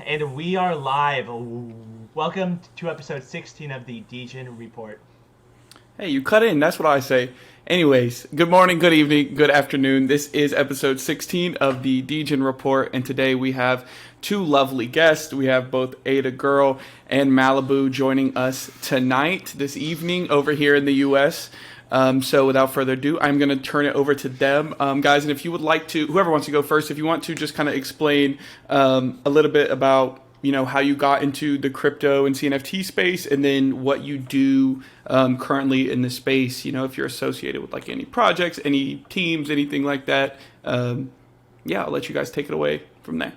And we are live. Welcome to episode 16 of the Degen Report. Hey, you cut in. That's what I say. Anyways, good morning, good evening, good afternoon. This is episode 16 of the Degen Report, and today we have two lovely guests. We have both ADAGurl and Malibu joining us tonight, this evening, over here in the U.S. So without further ado, I'm going to turn it over to them, guys. And if you would like to, whoever wants to go first, if you want to just kind of explain a little bit about how you got into the crypto and CNFT space, and then what you do currently in the space. If you're associated with like any projects, any teams, anything like that. Yeah, I'll let you guys take it away from there.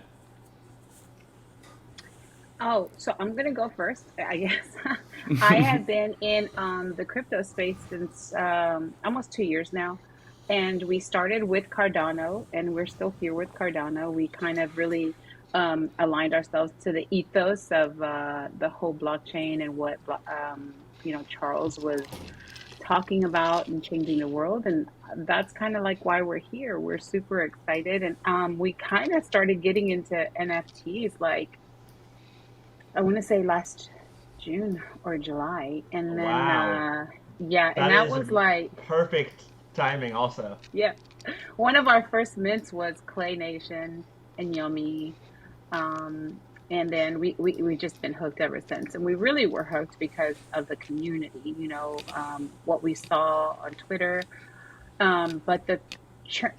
Oh, so I'm gonna go first, I guess. I have been in the crypto space since almost 2 years now, and we started with Cardano, and we're still here with Cardano. We kind of really aligned ourselves to the ethos of the whole blockchain and what Charles was talking about and changing the world, and that's kind of like why we're here. We're super excited, and we kind of started getting into NFTs like I want to say last June or July. And then, Wow. yeah, and That that is was like, perfect timing, also. yeah, one of our first mints was Clay Nation and Yummy. And then we just been hooked ever since. And we really were hooked because of the community, what we saw on Twitter. But the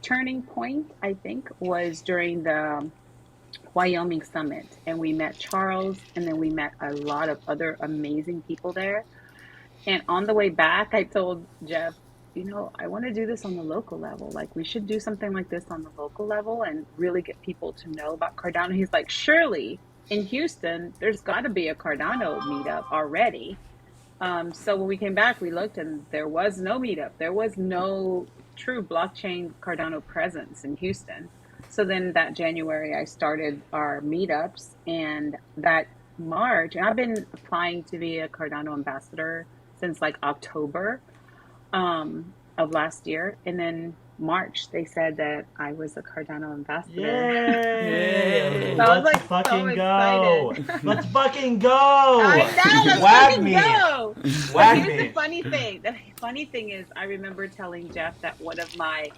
turning point, I think, was during the Wyoming Summit, and we met Charles, and then we met a lot of other amazing people there. And on the way back, I told Jeff, I want to do this on the local level. Like, we should do something like this on the local level and really get people to know about Cardano. He's like, surely in Houston, there's got to be a Cardano meetup already. So when we came back, we looked and there was no meetup. There was no true blockchain Cardano presence in Houston. So then that January, I started our meetups, and that March, and I've been applying to be a Cardano ambassador since like October of last year. And then March, they said that I was a Cardano ambassador. Yay! So I was Let's like so fucking go! excited. Let's fucking go! I know, let's Wag fucking me! go. But Wag here's the me! funny thing. The funny thing is, I remember telling Jeff that one of my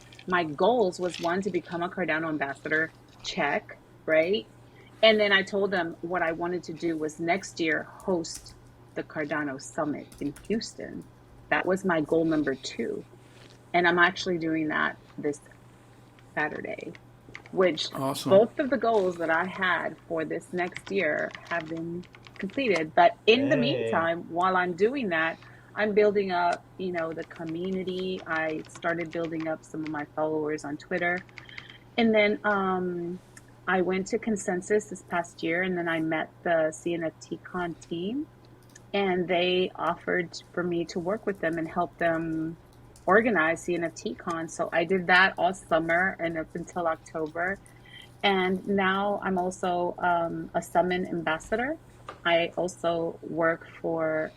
goals was one to become a Cardano ambassador. Check, right? And then I told them what I wanted to do was next year host the Cardano Summit in Houston. That was my goal number 2. And I'm actually doing that this Saturday, which Awesome. both of the goals that I had for this next year have been completed. But in the Hey. meantime, while I'm doing that, I'm building up, the community. I started building up some of my followers on Twitter. And then I went to Consensus this past year, and then I met the CNFT Con team, and they offered for me to work with them and help them organize CNFT Con. So I did that all summer and up until October. And now I'm also a Summon ambassador. I also work for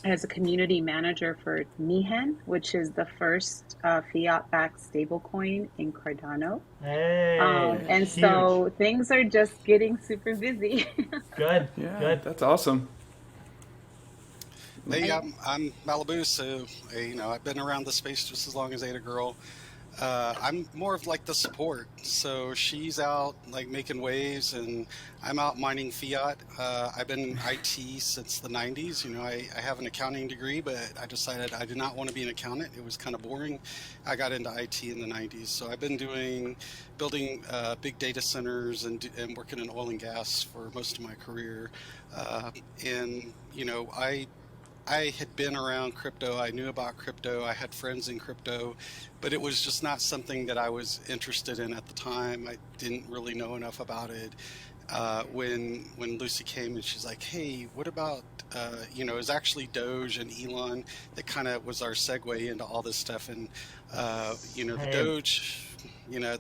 as a community manager for Nihen, which is the first fiat-backed stablecoin in Cardano. Hey! And Huge. so things are just getting super busy. Good, Yeah, good. that's awesome. Hey, I'm Malibu, so I've been around the space just as long as ADAGurl. I'm more of like the support, so she's out like making waves, and I'm out mining fiat. I've been in IT since the 90s. I have an accounting degree, but I decided I did not want to be an accountant. It was kind of boring. I got into IT in the 90s, so I've been building big data centers and working in oil and gas for most of my career. And I had been around crypto. I knew about crypto. I had friends in crypto, but it was just not something that I was interested in at the time. I didn't really know enough about it. When Lucy came and she's like, "Hey, what about it was actually Doge and Elon that kind of was our segue into all this stuff." And the Hey, Doge.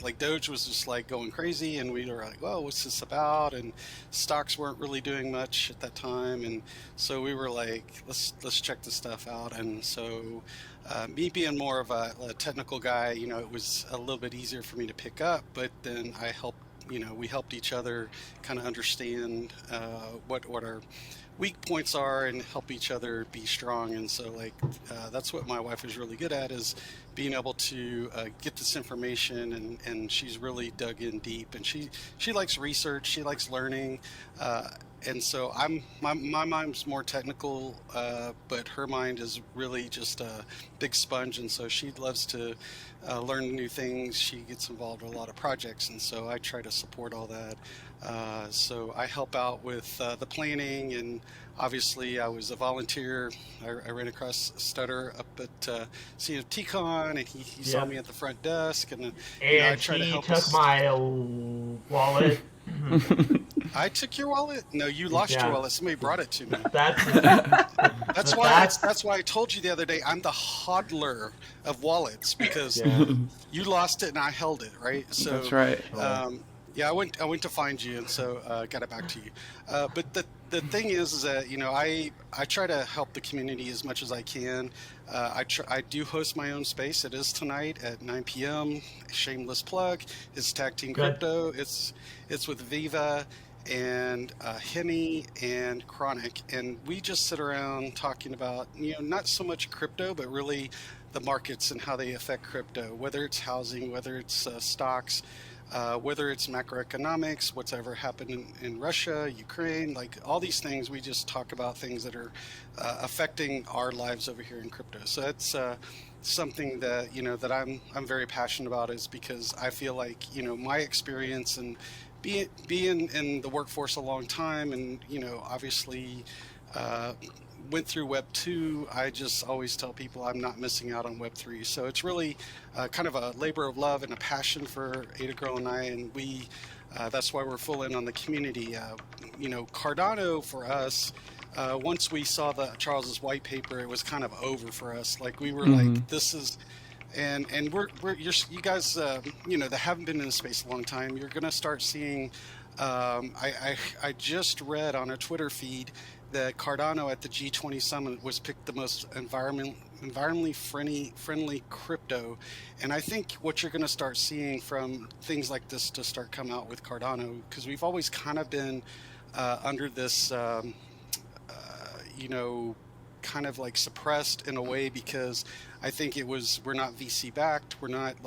Like Doge was just like going crazy, and we were like, "Well, what's this about?" And stocks weren't really doing much at that time, and so we were like, "Let's check this stuff out." And so, me being more of a technical guy, it was a little bit easier for me to pick up. But then I helped we helped each other kind of understand what our weak points are and help each other be strong. And so that's what my wife is really good at, is being able to get this information, and she's really dug in deep, and she likes research, she likes learning, and so my mind's more technical, but her mind is really just a big sponge, and so she loves to learn new things. She gets involved in a lot of projects, and so I try to support all that. So I help out with the planning, and obviously I was a volunteer. I ran across Stutter up at CNFTCon, and he saw me at the front desk, and I tried to help took my wallet. I took your wallet? No, you lost your wallet. Somebody brought it to me. That's why I told you the other day I'm the hodler of wallets, because you lost it and I held it, right? So that's right. Yeah, I went to find you, and so got it back to you. But the thing is that I try to help the community as much as I can. I do host my own space. It is tonight at 9 p.m. Shameless plug. It's Tag Team Crypto. It's with Viva and Henny and Chronic, and we just sit around talking about not so much crypto, but really the markets and how they affect crypto, whether it's housing, whether it's stocks, whether it's macroeconomics, what's ever happened in Russia, Ukraine, like all these things. We just talk about things that are affecting our lives over here in crypto. So that's something that that I'm very passionate about, is because I feel like my experience and being in the workforce a long time, and obviously went through Web 2, I just always tell people I'm not missing out on Web 3. So it's really kind of a labor of love and a passion for ADAGurl and I, and we that's why we're full in on the community. Cardano for us, once we saw the Charles's white paper, it was kind of over for us. Like we were like, this is, and you guys that haven't been in the space a long time, you're gonna start seeing. I just read on a Twitter feed that Cardano at the G20 summit was picked the most environmentally friendly crypto, and I think what you're going to start seeing from things like this to start come out with Cardano, because we've always kind of been under this kind of like suppressed in a way, because I think we're not VC backed, we're not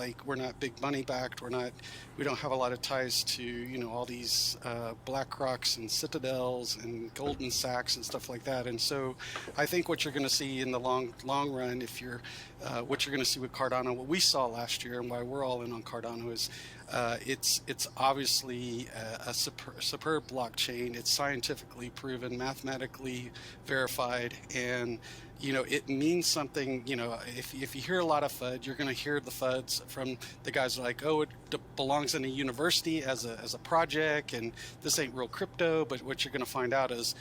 big money backed, we don't have a lot of ties to all these BlackRocks and Citadels and Goldman Sachs and stuff like that. And so I think what you're going to see in the long run, if you're what you're going to see with Cardano, what we saw last year and why we're all in on Cardano, is it's obviously a superb blockchain. It's scientifically proven, mathematically verified, and it means something. If you hear a lot of FUD, you're going to hear the FUDs from the guys like, oh, it belongs in a university as a project, and this ain't real crypto. But what you're going to find out is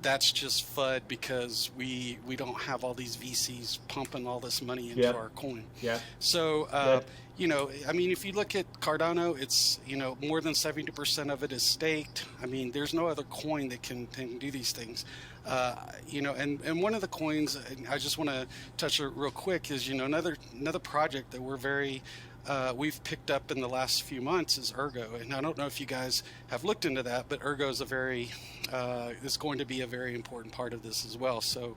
that's just FUD, because we don't have all these VCs pumping all this money into our coin. Yeah. So I mean, if you look at Cardano, it's more than 70% of it is staked. I mean, there's no other coin that can do these things. And one of the coins I just want to touch real quick is another project that we've picked up in the last few months is Ergo, and I don't know if you guys have looked into that, but Ergo is is going to be a very important part of this as well. So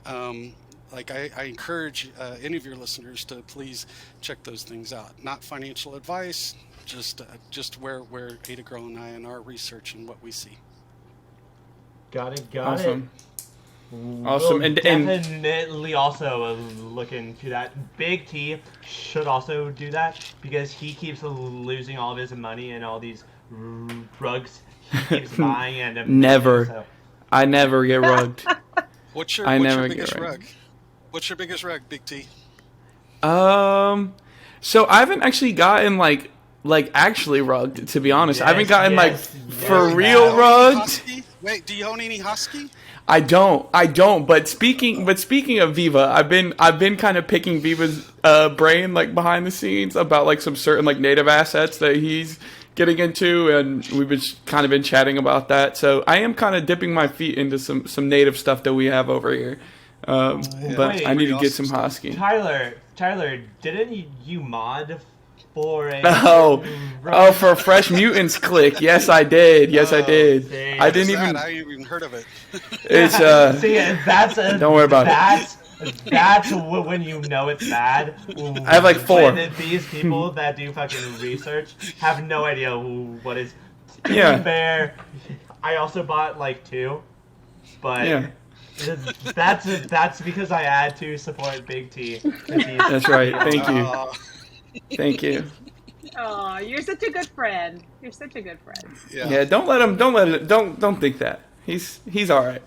I encourage any of your listeners to please check those things out. Not financial advice, just where ADAGurl and I and our research and what we see. Got it. Awesome. And definitely also look into that. Big T should also do that, because he keeps losing all of his money and all these rugs he keeps buying and never. So. I never get rugged. What's your biggest rug? What's your biggest rug, Big T? So I haven't actually gotten like actually rugged, to be honest. I haven't gotten for real rugged. Wait, do you own any Husky? I don't. But speaking of Viva, I've been kind of picking Viva's brain behind the scenes about some certain native assets that he's getting into, and we've been chatting about that. So I am kind of dipping my feet into some native stuff that we have over here. But I need to get some Husky. Tyler, didn't you mod for a for Fresh Mutants click. Yes, I did. Yes, I did. See, I didn't even. I haven't even heard of it. It's see, that's Don't worry about it. That's when you know it's bad. I have like 4. When these people that do fucking research have no idea what is. Yeah. Fair. I also bought like 2, but Yeah. that's because I had to support Big T. That's right. Thank you. Thank you. Oh, you're such a good friend. You're such a good friend. Yeah. Don't let him. Don't think that. He's all right.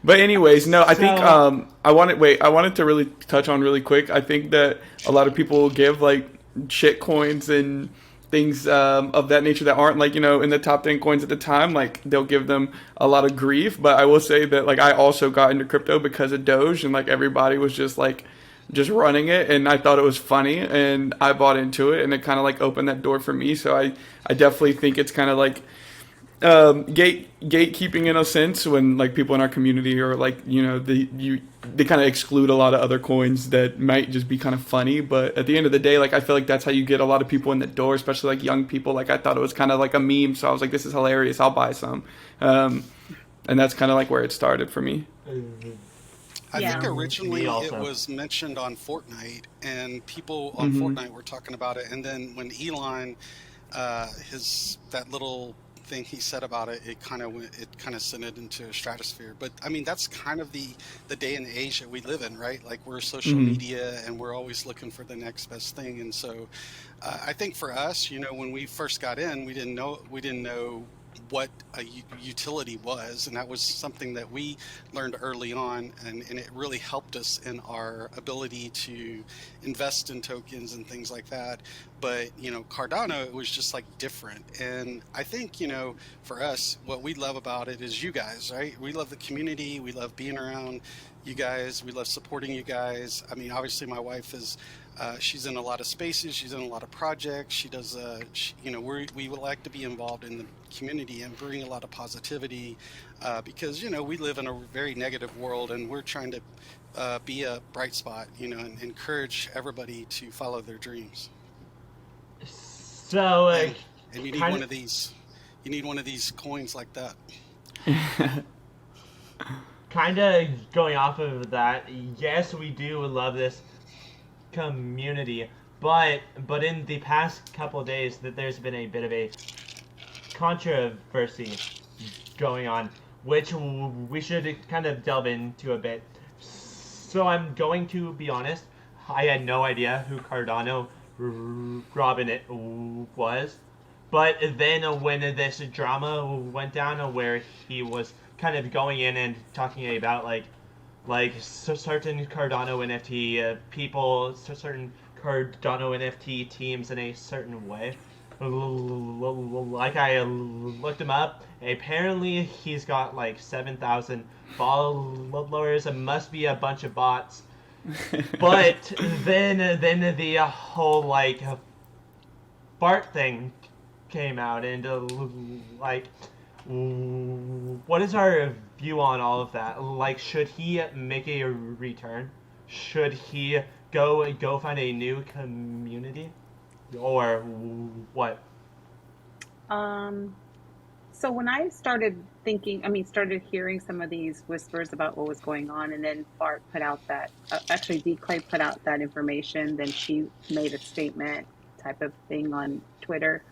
But anyways, no. I think I wanted to really touch on really quick. I think that a lot of people give like shit coins and things of that nature that aren't like, in the top 10 coins at the time, like they'll give them a lot of grief. But I will say that like I also got into crypto because of Doge, and like everybody was just running it, and I thought it was funny, and I bought into it, and it kind of like opened that door for me. So I definitely think it's kind of like gatekeeping in a sense, when like people in our community are like, they kind of exclude a lot of other coins that might just be kind of funny. But at the end of the day, like I feel like that's how you get a lot of people in the door, especially like young people. Like I thought it was kind of like a meme, so I was like, this is hilarious, I'll buy some. And that's kind of like where it started for me. I think originally it was mentioned on Fortnite, and people on Fortnite were talking about it. And then when Elon, that little thing he said about it, it kind of sent it into a stratosphere. But I mean, that's kind of the day and age that we live in, right? Like we're social media, and we're always looking for the next best thing. And so I think for us, when we first got in, we didn't know what a utility was, and that was something that we learned early on, and it really helped us in our ability to invest in tokens and things like that. But Cardano, it was just like different. And I think for us, what we love about it is you guys, right? We love the community, we love being around you guys, we love supporting you guys. I mean, obviously my wife is she's in a lot of spaces, she's in a lot of projects, she does we would like to be involved in the community and bring a lot of positivity, because we live in a very negative world, and we're trying to be a bright spot, and encourage everybody to follow their dreams. So and you need one of these. You need one of these coins like that. Kind of going off of that, yes, we do love this community, but in the past couple of days, that there's been a bit of a controversy going on, which we should kind of delve into a bit. So I'm going to be honest, I had no idea who Cardano Robin it was, but then when this drama went down, where he was kind of going in and talking about like certain Cardano NFT people, certain Cardano NFT teams in a certain way, like I looked him up, apparently he's got like 7,000 followers, it must be a bunch of bots. But then the whole like Bart thing came out, and like, what is our view on all of that? Like, should he make a return? Should he go find a new community, or what? So when I started hearing some of these whispers about what was going on, and then Bart put out that, actually D-Clay put out that information, then she made a statement type of thing on Twitter.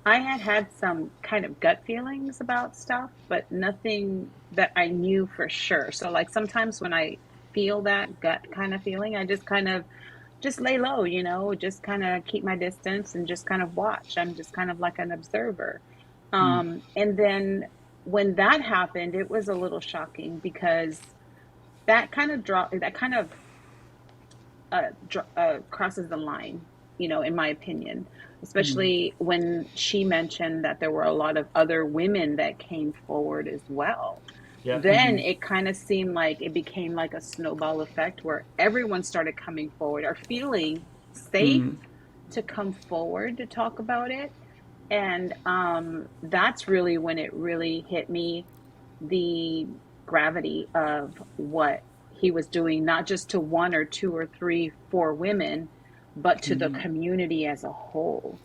I had some kind of gut feelings about stuff, but nothing that I knew for sure. So like sometimes when I feel that gut kind of feeling, I just kind of lay low, just kind of keep my distance and just kind of watch. I'm just kind of like an observer. And then when that happened, it was a little shocking, because that kind of crosses the line, in my opinion, especially when she mentioned that there were a lot of other women that came forward as well. Yeah. Then it kind of seemed like it became like a snowball effect, where everyone started coming forward or feeling safe to come forward to talk about it. And that's really when it really hit me, the gravity of what he was doing, not just to 1 or 2 or 3, 4 women, but to the community as a whole.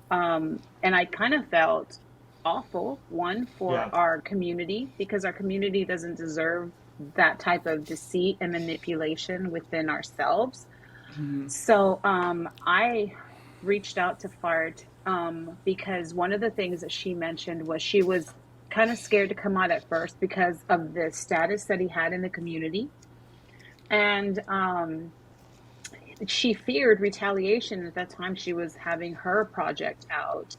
And I kind of felt awful, one, for our community, because our community doesn't deserve that type of deceit and manipulation within ourselves. So I reached out to Fart because one of the things that she mentioned was she was kind of scared to come out at first because of the status that he had in the community. And she feared retaliation. At that time, she was having her project out,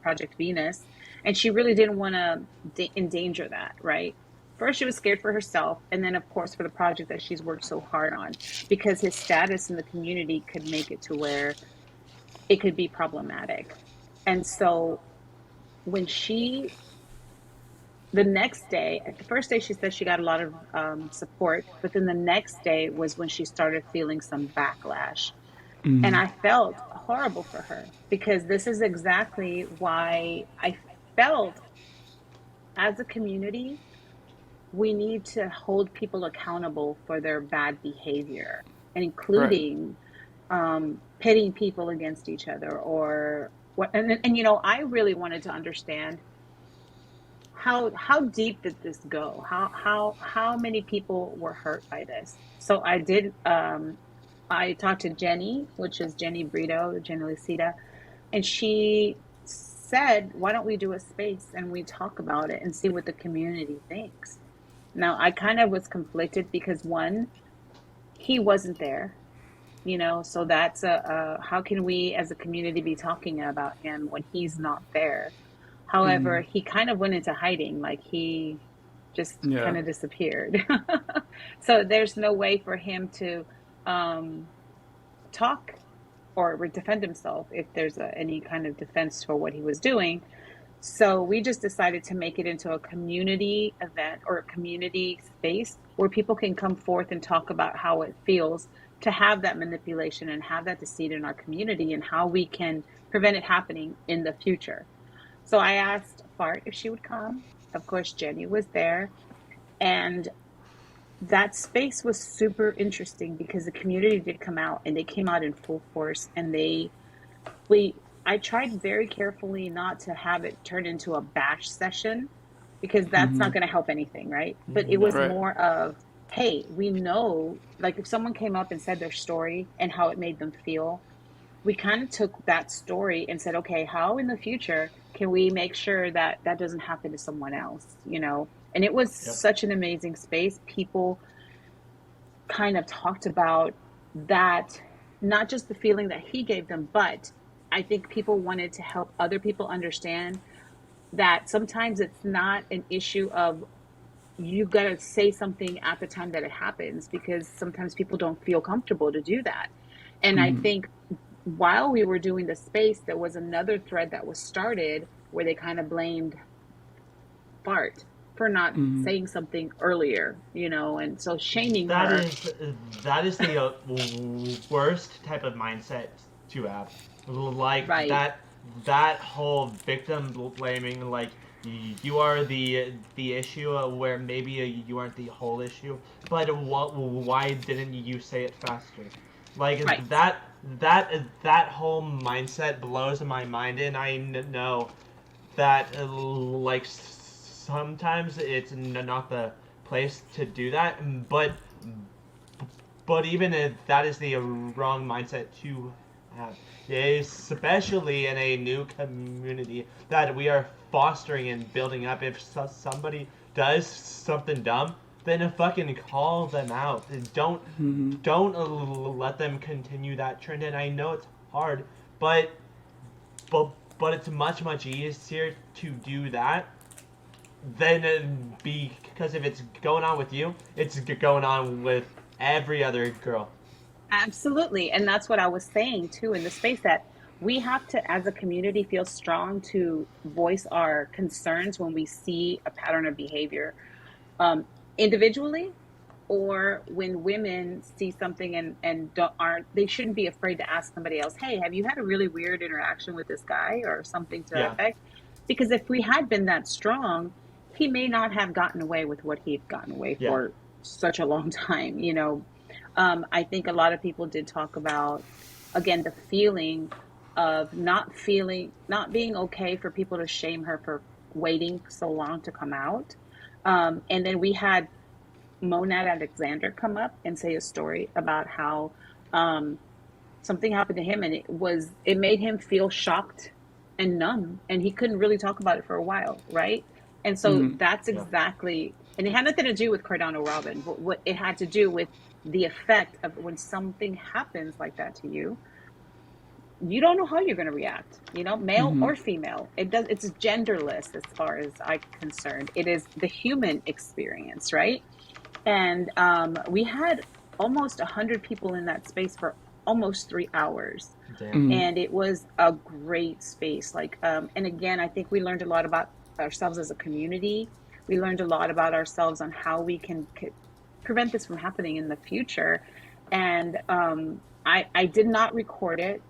Project Venus, and she really didn't want to endanger that, right? First, she was scared for herself, and then, of course, for the project that she's worked so hard on, because his status in the community could make it to where it could be problematic. And so when the next day, the first day she said she got a lot of support, but then the next day was when she started feeling some backlash. And I felt horrible for her, because this is exactly why I felt, as a community, we need to hold people accountable for their bad behavior, and including pitting people against each other, or what. And I really wanted to understand how deep did this go? How many people were hurt by this? So I did. I talked to Jenny, which is Jenny Brito, Jenny Lucida, and she said, "Why don't we do a space and we talk about it and see what the community thinks?" Now, I kind of was conflicted because, one, he wasn't there, so that's how can we as a community be talking about him when he's not there? However, he kind of went into hiding, like he just kind of disappeared. So there's no way for him to talk or defend himself if there's any kind of defense for what he was doing. So we just decided to make it into a community event or a community space where people can come forth and talk about how it feels to have that manipulation and have that deceit in our community, and how we can prevent it happening in the future. So I asked Fart if she would come. Of course, Jenny was there. And that space was super interesting because the community did come out, and they came out in full force. And I tried very carefully not to have it turn into a bash session, because that's not going to help anything, right? But it was more of, hey, we know, like if someone came up and said their story and how it made them feel, we kind of took that story and said, okay, how in the future can we make sure that that doesn't happen to someone else, And it was such an amazing space. People kind of talked about that, not just the feeling that he gave them, but I think people wanted to help other people understand that sometimes it's not an issue of you got to say something at the time that it happens, because sometimes people don't feel comfortable to do that. And I think while we were doing the space, there was another thread that was started where they kind of blamed Fart for not saying something earlier, and so shaming her. That is the worst type of mindset to have. Like that whole victim blaming, like you are the issue, where maybe you aren't the whole issue, but why didn't you say it faster? Like that whole mindset blows my mind, and I know that like sometimes it's not the place to do that, but even if that is the wrong mindset to have, especially in a new community that we are fostering and building up. If somebody does something dumb, then fucking call them out. Don't let them continue that trend. And I know it's hard, but it's much easier to do that than because if it's going on with you, it's going on with every other girl. Absolutely. And that's what I was saying too in the space, that we have to, as a community, feel strong to voice our concerns when we see a pattern of behavior, individually, or when women see something and they shouldn't be afraid to ask somebody else, hey, have you had a really weird interaction with this guy, or something to that effect? Because if we had been that strong, he may not have gotten away with what he'd gotten away for such a long time, I think a lot of people did talk about again, the feeling of not being okay for people to shame her for waiting so long to come out. And then we had Monad Alexander come up and say a story about how um, something happened to him, and it made him feel shocked and numb, and he couldn't really talk about it for a while, right? And so Mm-hmm. that's Yeah. exactly, and it had nothing to do with Cardano Robin, but what it had to do with the effect of when something happens like that to you. You don't know how you're going to react, male Mm-hmm. or female. It's genderless as far as I'm concerned. It is the human experience, right? And we had almost 100 people in that space for almost 3 hours. Damn. Mm-hmm. And it was a great space. And again, I think we learned a lot about ourselves as a community. We learned a lot about ourselves on how we can prevent this from happening in the future. And I did not record it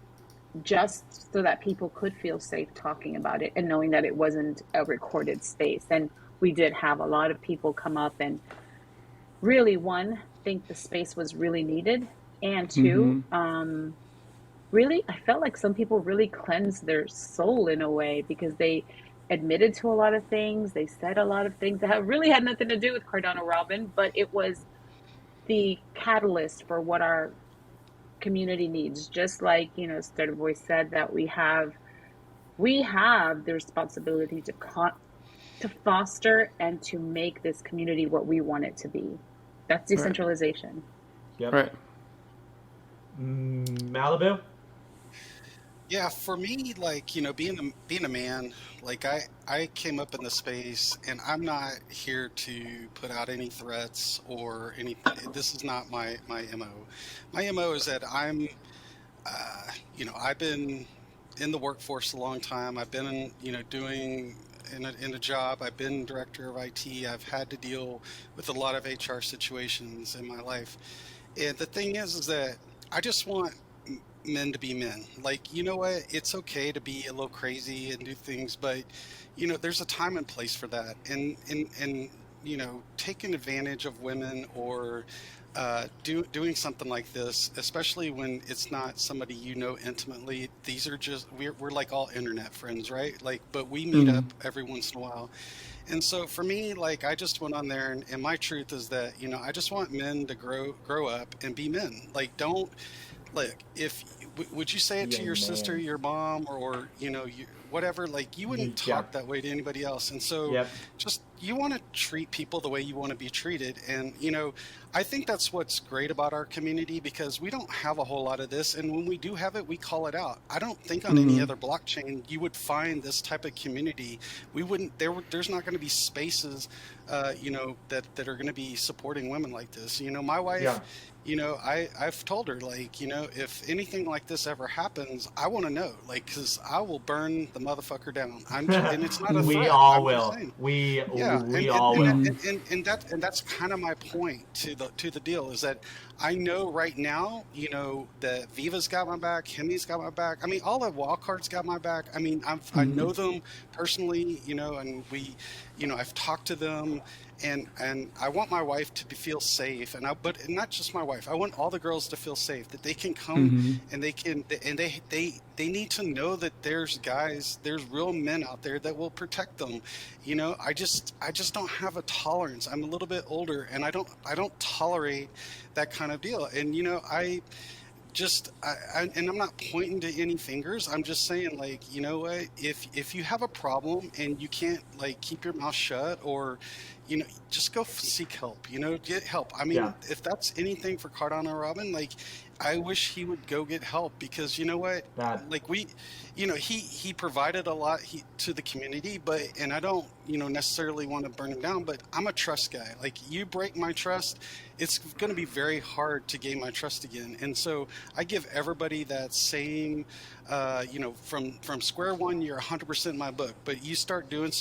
just so that people could feel safe talking about it and knowing that it wasn't a recorded space. And we did have a lot of people come up and really, one, think the space was really needed, and two, Mm-hmm. really, I felt like some people really cleansed their soul in a way because they admitted to a lot of things. They said a lot of things that really had nothing to do with Cardano Robin, but it was the catalyst for what our community needs. Just like, Starter Voice said, that we have the responsibility to foster and to make this community what we want it to be. That's Right. decentralization. Yep. Right. Malibu. Yeah, for me, like, being a man, like I came up in the space, and I'm not here to put out any threats or anything. This is not my MO. My MO is that I've been in the workforce a long time. I've been, doing in a job. I've been director of IT. I've had to deal with a lot of HR situations in my life. And the thing is that I just want men to be men. Like, you know what? It's okay to be a little crazy and do things, but there's a time and place for that. And taking advantage of women or doing something like this, especially when it's not somebody intimately. These are just we're like all internet friends, right? Like, but we meet Mm-hmm. up every once in a while. And so for me, like, I just went on there, and my truth is that I just want men to grow up and be men. Like, don't, like, if would you say it Be to a your sister, man. your mom, or whatever? Like, you wouldn't Yeah. talk that way to anybody else. And so Yep. just, you want to treat people the way you want to be treated. And I think that's what's great about our community, because we don't have a whole lot of this, and when we do have it, we call it out. I don't think on any Mm-hmm. other blockchain you would find this type of community. We wouldn't there's not going to be spaces that are going to be supporting women like this. My wife, Yeah. I've told her, like, if anything like this ever happens, I want to know, like, because I will burn the motherfucker down. And it's not a We threat. all I'm just will. saying. We Yeah, we all will. and that's kind of my point to the deal, is that I know right now, that Viva's got my back, Hemi's got my back. I mean, all the wildcards got my back. I mean, I Mm-hmm. know them personally, and I've talked to them, and I want my wife to feel safe, but not just my wife. I want all the girls to feel safe, that they can come, Mm-hmm. and they need to know that there's real men out there that will protect them. I just don't have a tolerance. I'm a little bit older, and I don't tolerate that kind of deal. And and I'm not pointing to any fingers. I'm just saying, like, you know what? If you have a problem and you can't, like, keep your mouth shut, or just go seek help. Get help. I Yeah. mean, if that's anything for Cardano Robin, like, I wish he would go get help, because you know what? That. Like, he provided a lot to the community, and I don't necessarily want to burn him down, but I'm a trust guy. Like, you break my trust, it's going to be very hard to gain my trust again. And so I give everybody that same, from square one, you're 100% in my book, but you start doing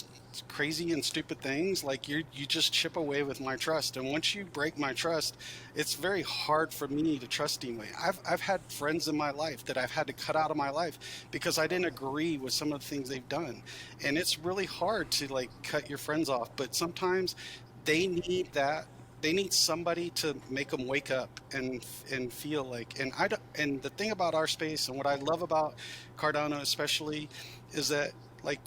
crazy and stupid things, like, you just chip away with my trust. And once you break my trust, it's very hard for me to trust anyway. I've had friends in my life that I've had to cut out of my life because I didn't agree with some of the things they've done. And it's really hard to, like, cut your friends off, but sometimes they need that they need somebody to make them wake up and feel like, and and the thing about our space and what I love about Cardano especially is that like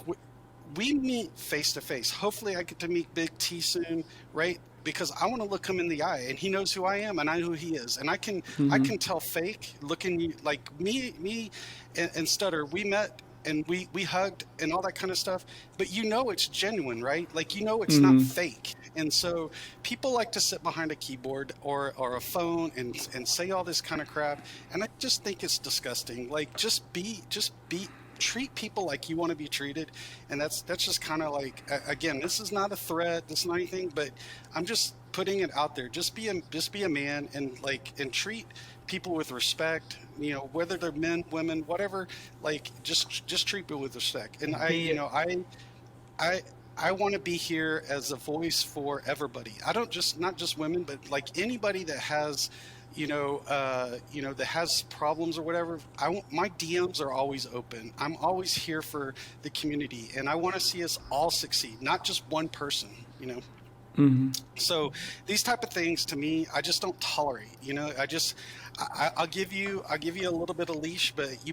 we meet face to face. Hopefully I get to meet Big T soon, right? Because I want to look him in the eye and he knows who I am and I know who he is. And I can tell fake looking like me and Stutter, we met and we hugged and all that kind of stuff, but you know it's genuine, right? Like you know it's not fake. And so people like to sit behind a keyboard or a phone and say all this kind of crap, and I just think it's disgusting. Like just treat people like you want to be treated, and that's just kind of like, again, this is not a threat, this is not anything, but I'm just putting it out there. Just be a man and treat people with respect, you know, whether they're men, women, whatever, like just treat people with respect. And I want to be here as a voice for everybody. I don't not just women, but like anybody that has, that has problems or whatever. My DMs are always open. I'm always here for the community, and I want to see us all succeed, not just one person, you know. So these type of things to me, I just don't tolerate. You know, I'll give you a little bit of leash, but you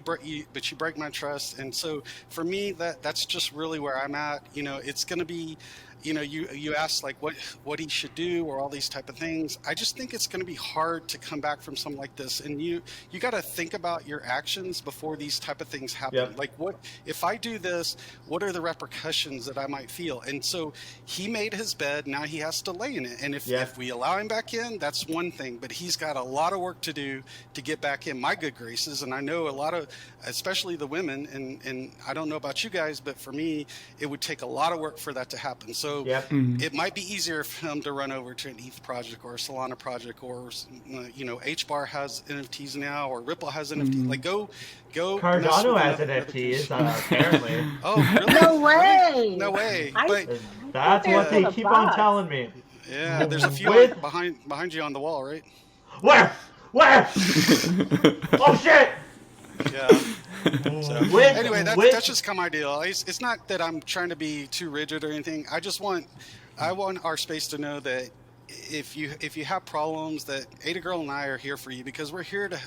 break my trust. And so for me, that's just really where I'm at. You know, it's going to be, you know, you asked like what he should do or all these type of things. I just think it's going to be hard to come back from something like this. And you got to think about your actions before these type of things happen. Yep. Like, what if I do this? What are the repercussions that I might feel? And so he made his bed. Now he has to lay in it. And if we allow him back in, that's one thing. But he's got a lot of work to do to get back in my good graces. And I know a lot of, especially the women, and I don't know about you guys, but for me, it would take a lot of work for that to happen. So it might be easier for him to run over to an ETH project or a Solana project, or HBAR has NFTs now, or Ripple has NFTs. Like go. Cardano has NFTs apparently. Oh, really? No way. No way. That's what they keep on telling me. Yeah, there's a few behind you on the wall, right? Where? Oh shit! Yeah. So, anyway, that's just kind of my deal. It's not that I'm trying to be too rigid or anything. I want our space to know that if you have problems, that ADAGurl and I are here for you, because we're here to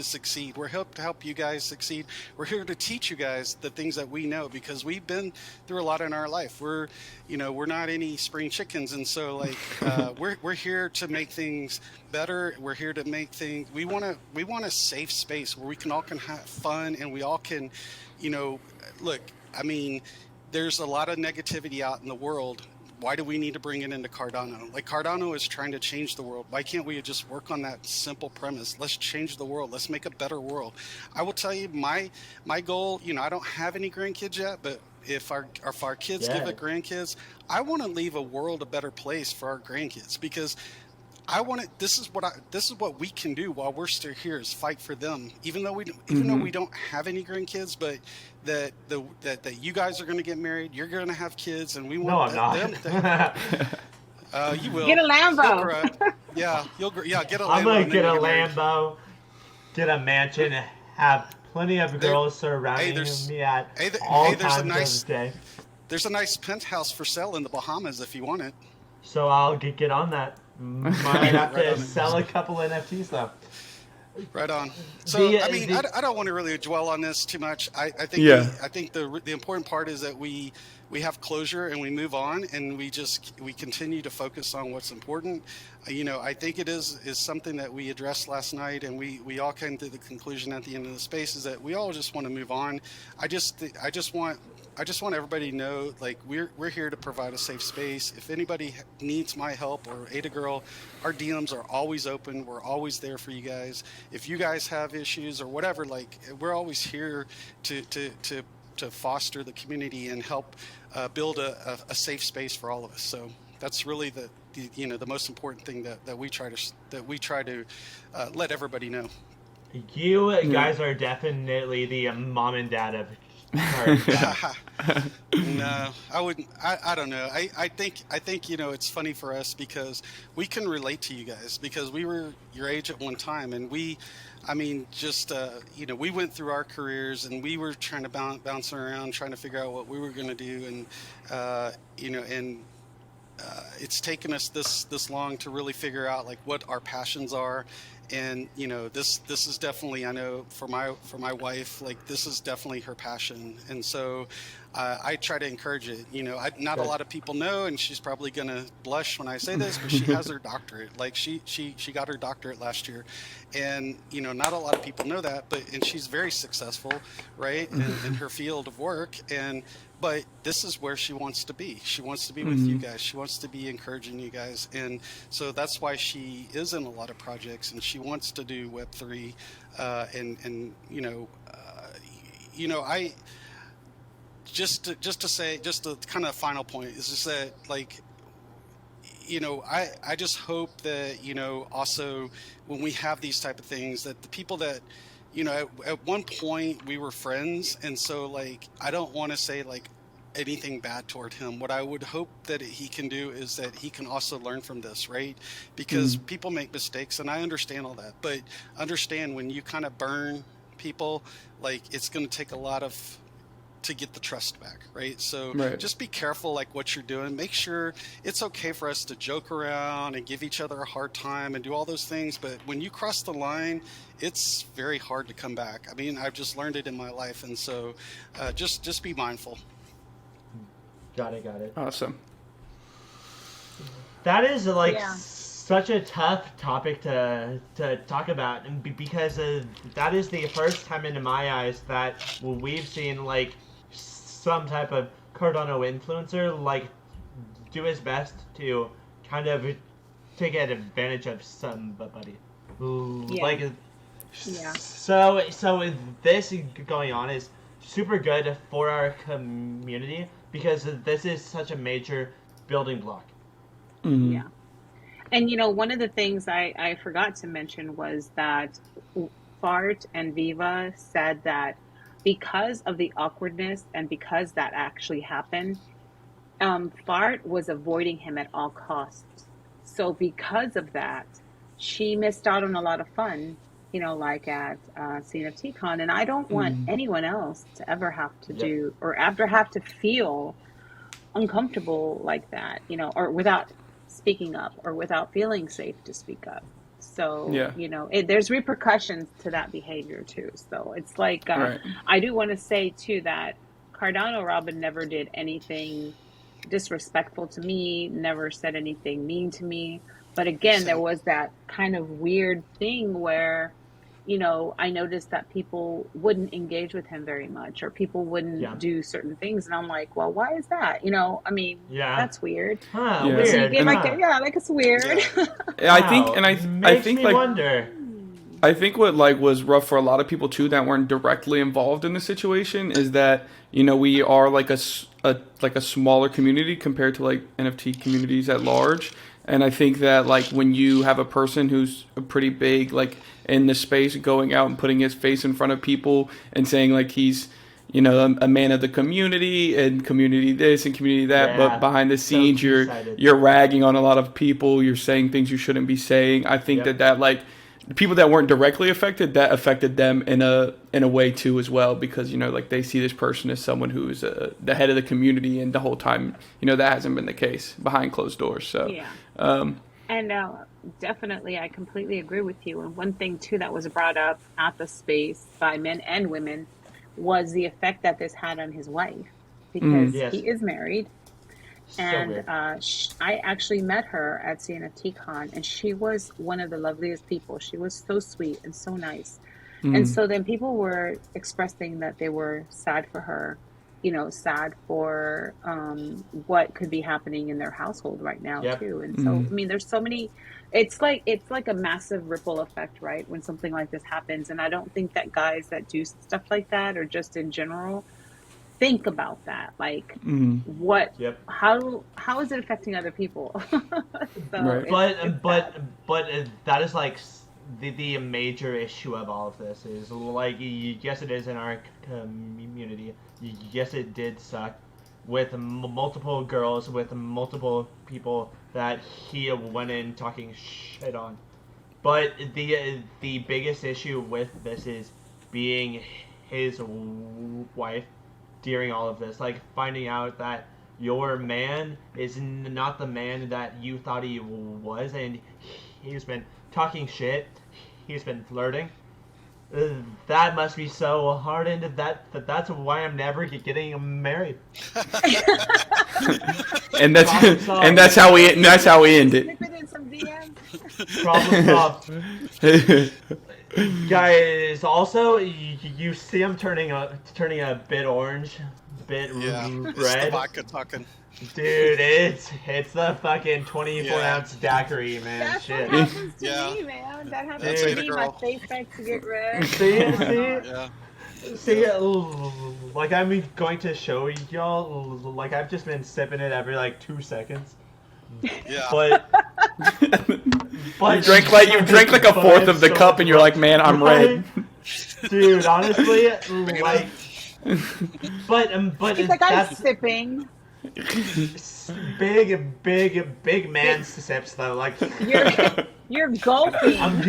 succeed. We're here to help you guys succeed. We're here to teach you guys the things that we know, because we've been through a lot in our life. We're not any spring chickens, and so like we're here to make things better. We're here to make things. We want a safe space where we all can have fun, and we all can, look. I mean, there's a lot of negativity out in the world. Why do we need to bring it into Cardano? Like, Cardano is trying to change the world. Why can't we just work on that simple premise? Let's change the world. Let's make a better world. I will tell you, my goal, I don't have any grandkids yet, but if our kids give it grandkids, I want to leave a world a better place for our grandkids, because I want it. This is what we can do while we're still here, is fight for them. Even though we don't have any grandkids, but that you guys are going to get married, you're going to have kids, and we want them. You will get a Lambo. You'll get a Lambo. I'm gonna get a Lambo, get a mansion, and have plenty of girls surrounding me at all times of the day. There's a nice penthouse for sale in the Bahamas if you want it. So I'll get on that. Might have to sell a couple NFTs though. Right on. So I don't want to really dwell on this too much. I think the important part is that we have closure and we move on, and we continue to focus on what's important. I think it is something that we addressed last night, and we all came to the conclusion at the end of the space, is that we all just want to move on. I just want everybody to know, like, we're here to provide a safe space. If anybody needs my help or ADAGurl, our DMs are always open. We're always there for you guys. If you guys have issues or whatever, like, we're always here to foster the community and help build a safe space for all of us. So that's really the most important thing that we try to let everybody know. You guys are definitely the mom and dad of. No, I wouldn't. I don't know. I think it's funny for us because we can relate to you guys, because we were your age at one time, and we went through our careers, and we were trying to bounce around, trying to figure out what we were going to do, and it's taken us this long to really figure out like what our passions are. And this is definitely, I know for my wife, like this is definitely her passion. And so I try to encourage it. Not a lot of people know, and she's probably gonna blush when I say this, but she has her doctorate. Like she got her doctorate last year, and not a lot of people know that, and she's very successful, right, in her field of work. But this is where she wants to be. She wants to be with you guys. She wants to be encouraging you guys. And so that's why she is in a lot of projects, and she wants to do Web3. I just to say, just a kind of final point is just that, like, I just hope that, also when we have these type of things, that the people that, at one point we were friends. And so, like, I don't want to say, like, anything bad toward him. What I would hope that he can do is that he can also learn from this, right? Because people make mistakes, and I understand all that. But understand, when you kind of burn people, like, it's going to take a lot to get the trust back, right? So just be careful, like, what you're doing. Make sure it's okay for us to joke around and give each other a hard time and do all those things, but when you cross the line, it's very hard to come back. I mean, I've just learned it in my life, and so just be mindful. Got it. Awesome. That is such a tough topic to talk about, and because that is the first time in my eyes that we've seen, like, some type of Cardano influencer, like, do his best to kind of take advantage of somebody. So this going on is super good for our community, because this is such a major building block. Yeah. And one of the things I forgot to mention was that Fart and Viva said that because of the awkwardness and because that actually happened, Fart was avoiding him at all costs. So because of that, she missed out on a lot of fun, like at CNFT Con. And I don't want anyone else to ever have to do, or ever have to feel uncomfortable like that, or without speaking up, or without feeling safe to speak up. So, there's repercussions to that behavior too. So it's like, I do want to say too that Cardano Robin never did anything disrespectful to me, never said anything mean to me. But again, there was that kind of weird thing where, I noticed that people wouldn't engage with him very much, or people wouldn't do certain things. And I'm like, well, why is that? That's weird. Weird. So you get like it's weird. Yeah, I think like, wonder. I think what was rough for a lot of people too that weren't directly involved in the situation is that we are like a smaller community compared to like NFT communities at large. And I think that, like, when you have a person who's pretty big, like, in the space, going out and putting his face in front of people and saying, like, he's, a man of the community and community this and community that, but behind the scenes, you're ragging on a lot of people, you're saying things you shouldn't be saying. I think that like, people that weren't directly affected, that affected them in a way too as well, because like, they see this person as someone who's the head of the community, and the whole time that hasn't been the case behind closed doors. So and definitely, I completely agree with you. And one thing too that was brought up at the space by men and women was the effect that this had on his wife, because he is married. And I actually met her at CNFT Con, and she was one of the loveliest people. She was so sweet and so nice. And so then people were expressing that they were sad for her, sad for what could be happening in their household right now too. And so, I mean, there's so many, it's like a massive ripple effect, right? When something like this happens. And I don't think that guys that do stuff like that, or just in general, think about that, like how is it affecting other people? But that is like the major issue of all of this is, like, yes, it is in our community, yes, it did suck with multiple girls, with multiple people that he went in talking shit on, but the biggest issue with this is being his wife during all of this, like, finding out that your man is not the man that you thought he was, and he's been talking shit, he's been flirting. That must be so hard, and that's why I'm never getting married. and that's how we end it. Slip it in some DMs. Problem solved. Guys, also you see him turning a bit orange, bit It's the red. vodka talking. Dude, it's the fucking 24-ounce daiquiri, man. That's Shit. what happens to Yeah. me, man. That happens That's to it, me. girl. My face starts to get red. Yeah. See, like I'm going to show y'all, like I've just been sipping it every like 2 seconds. Yeah. But You drank like a fourth of the cup, and you're like, man, I'm red. Dude, honestly, like, but He's like, I'm sipping. big man sips though. Like, You're gulping. I'm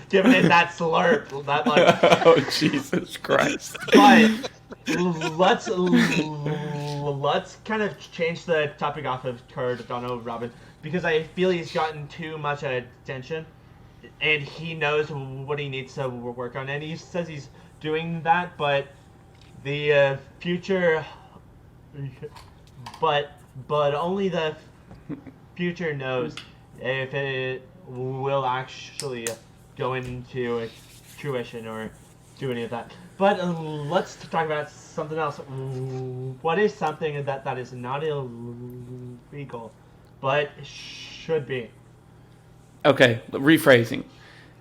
giving it that slurp. That like. Oh Jesus Christ! But let's kind of change the topic off of Cardano, Robin, because I feel he's gotten too much attention, and he knows what he needs to work on, and he says he's doing that, but the future, but only the future knows if it will actually go into fruition or do any of that. But let's talk about something else. What is something that is not illegal, but should be? Okay, rephrasing.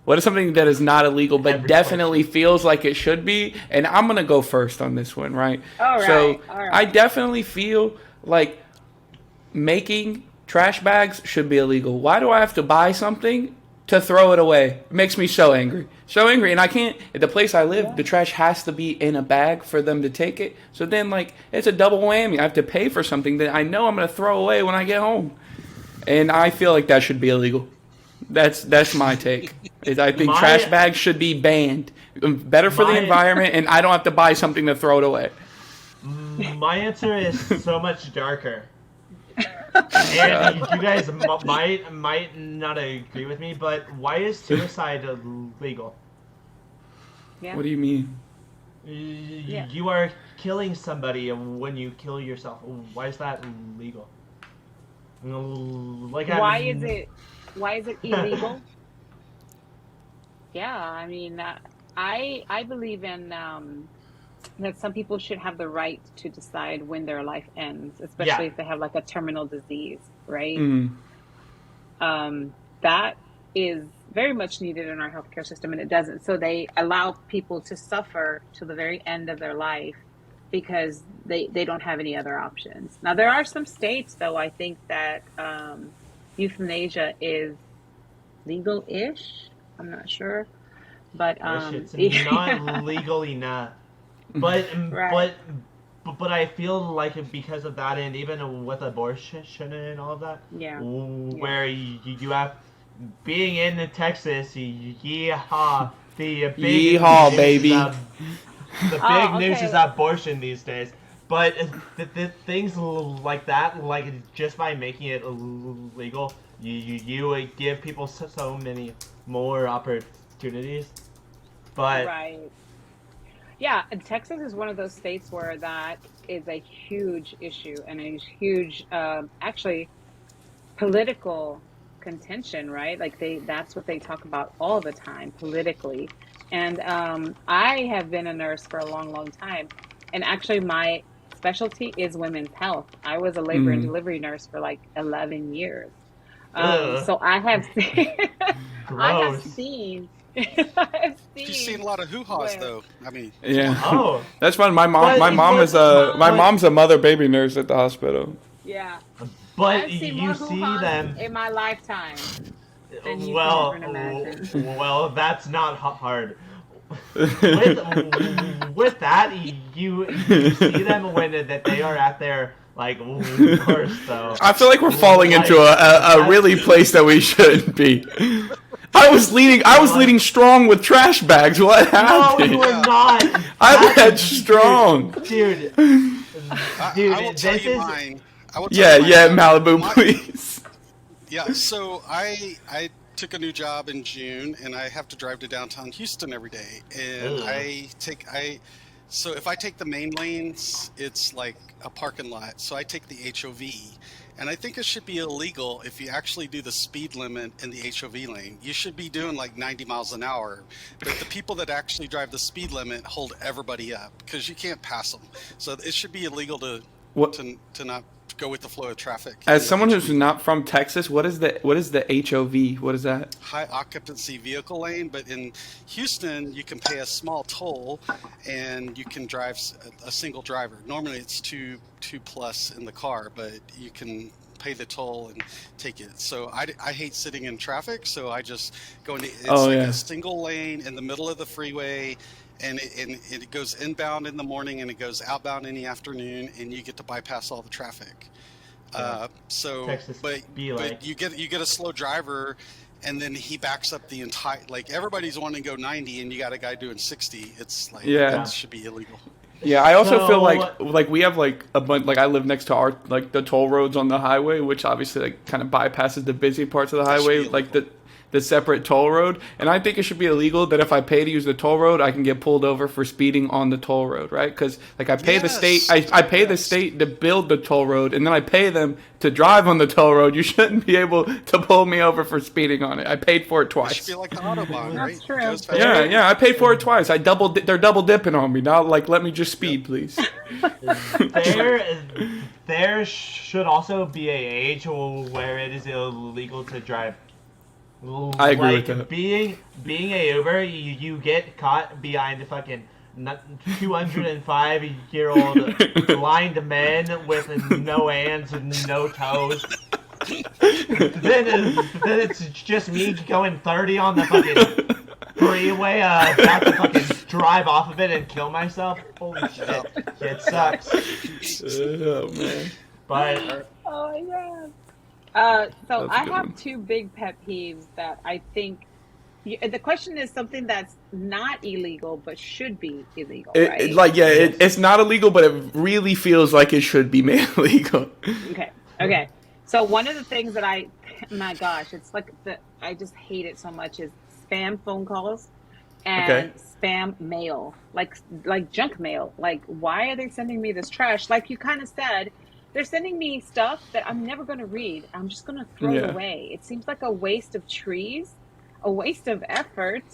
What is something that is not illegal but definitely feels like it should be? And I'm going to go first on this one, right? All right. So I definitely feel like making trash bags should be illegal. Why do I have to buy something to throw it away? It makes me so angry. So angry. And I can't, at the place I live, the trash has to be in a bag for them to take it. So then, like, it's a double whammy. I have to pay for something that I know I'm going to throw away when I get home. And I feel like that should be illegal. That's my take. I think trash bags should be banned. Better for the environment, and I don't have to buy something to throw it away. My answer is so much darker. And you guys might not agree with me, but why is suicide illegal? Yeah. What do you mean? You are killing somebody when you kill yourself. Why is that illegal? Like, Why is it illegal? Yeah, I mean, I believe in that some people should have the right to decide when their life ends, especially if they have like a terminal disease, right? That is very much needed in our healthcare system, and it doesn't. So they allow people to suffer to the very end of their life because they don't have any other options. Now, there are some states, though, I think that euthanasia is legal-ish. I'm not sure, but it's not legal enough. But Right. but I feel like because of that, and even with abortion and all of that, Yeah. where you have being in Texas, yeehaw, the big Yeehaw, news baby. The big news is abortion these days. But the things like that, like just by making it illegal, you give people so many more opportunities. But Right. Yeah, and Texas is one of those states where that is a huge issue and a huge, actually, political contention, right? Like that's what they talk about all the time politically. And I have been a nurse for a long, long time. And actually my specialty is women's health. I was a labor and delivery nurse for like 11 years. So I have seen, gross. You've seen a lot of hoo-haws, though. I mean, Yeah. Oh, That's fun. My mom's a mother baby nurse at the hospital. Yeah. but I've seen you more see hoo-has them. in my lifetime than you Well, can even imagine. well, that's not hard. With that, you see them when that they are at their like worst. So I feel like we're falling into a really place that we shouldn't be. I was leading strong with trash bags. What no, happened? you are not. I led strong. Dude. Dude, I will tell this you is mine. I will tell Yeah, you mine. yeah, Malibu, My- please. Yeah, so I took a new job in June, and I have to drive to downtown Houston every day. And Ugh. so if I take the main lanes, it's like a parking lot. So I take the HOV, and I think it should be illegal if you actually do the speed limit in the HOV lane. You should be doing like 90 miles an hour, but the people that actually drive the speed limit hold everybody up because you can't pass them. So it should be illegal What? to not go with the flow of traffic. As in the someone who's HOV. not from Texas, what is the HOV? What is that? High occupancy vehicle lane, but in Houston you can pay a small toll and you can drive a single driver. Normally it's two plus in the car, but you can pay the toll and take it. So I hate sitting in traffic, so I just go into a single lane in the middle of the freeway, and it goes inbound in the morning and it goes outbound in the afternoon, and you get to bypass all the traffic. Texas But be like. you get a slow driver, and then he backs up the entire, like everybody's wanting to go 90 and you got a guy doing 60. It's like, that should be illegal. Yeah, I also feel So- like we have like a bunch, like I live next to our, like the toll roads on the highway, which obviously like kind of bypasses the busy parts of the That should highway, be like illegal. the separate toll road. And I think it should be illegal that if I pay to use the toll road, I can get pulled over for speeding on the toll road, right? Because like I pay the state, I pay the state to build the toll road, and then I pay them to drive on the toll road. You shouldn't be able to pull me over for speeding on it. I paid for it It should twice. be like the Autobahn, right? That's true. It goes faster. Yeah, I paid for it twice. They're double dipping on me now. Like, let me just speed, please. There should also be a age where it is illegal to drive. I agree like, with that. Being a Uber, you get caught behind the fucking 205-year-old blind men with no hands and no toes. then it's just me going 30 on the fucking freeway, about to fucking drive off of it and kill myself. Holy shit, it sucks. Oh man. But Oh my god. So That's a I good have one. two big pet peeves that I think. The question is something that's not illegal but should be illegal, right? It's not illegal, but it really feels like it should be made illegal. Okay. So one of the things that my gosh, it's like I just hate it so much is spam phone calls and spam mail, like junk mail. Like, why are they sending me this trash? Like you kind of said, they're sending me stuff that I'm never going to read. I'm just going to throw it away. It seems like a waste of trees, a waste of effort.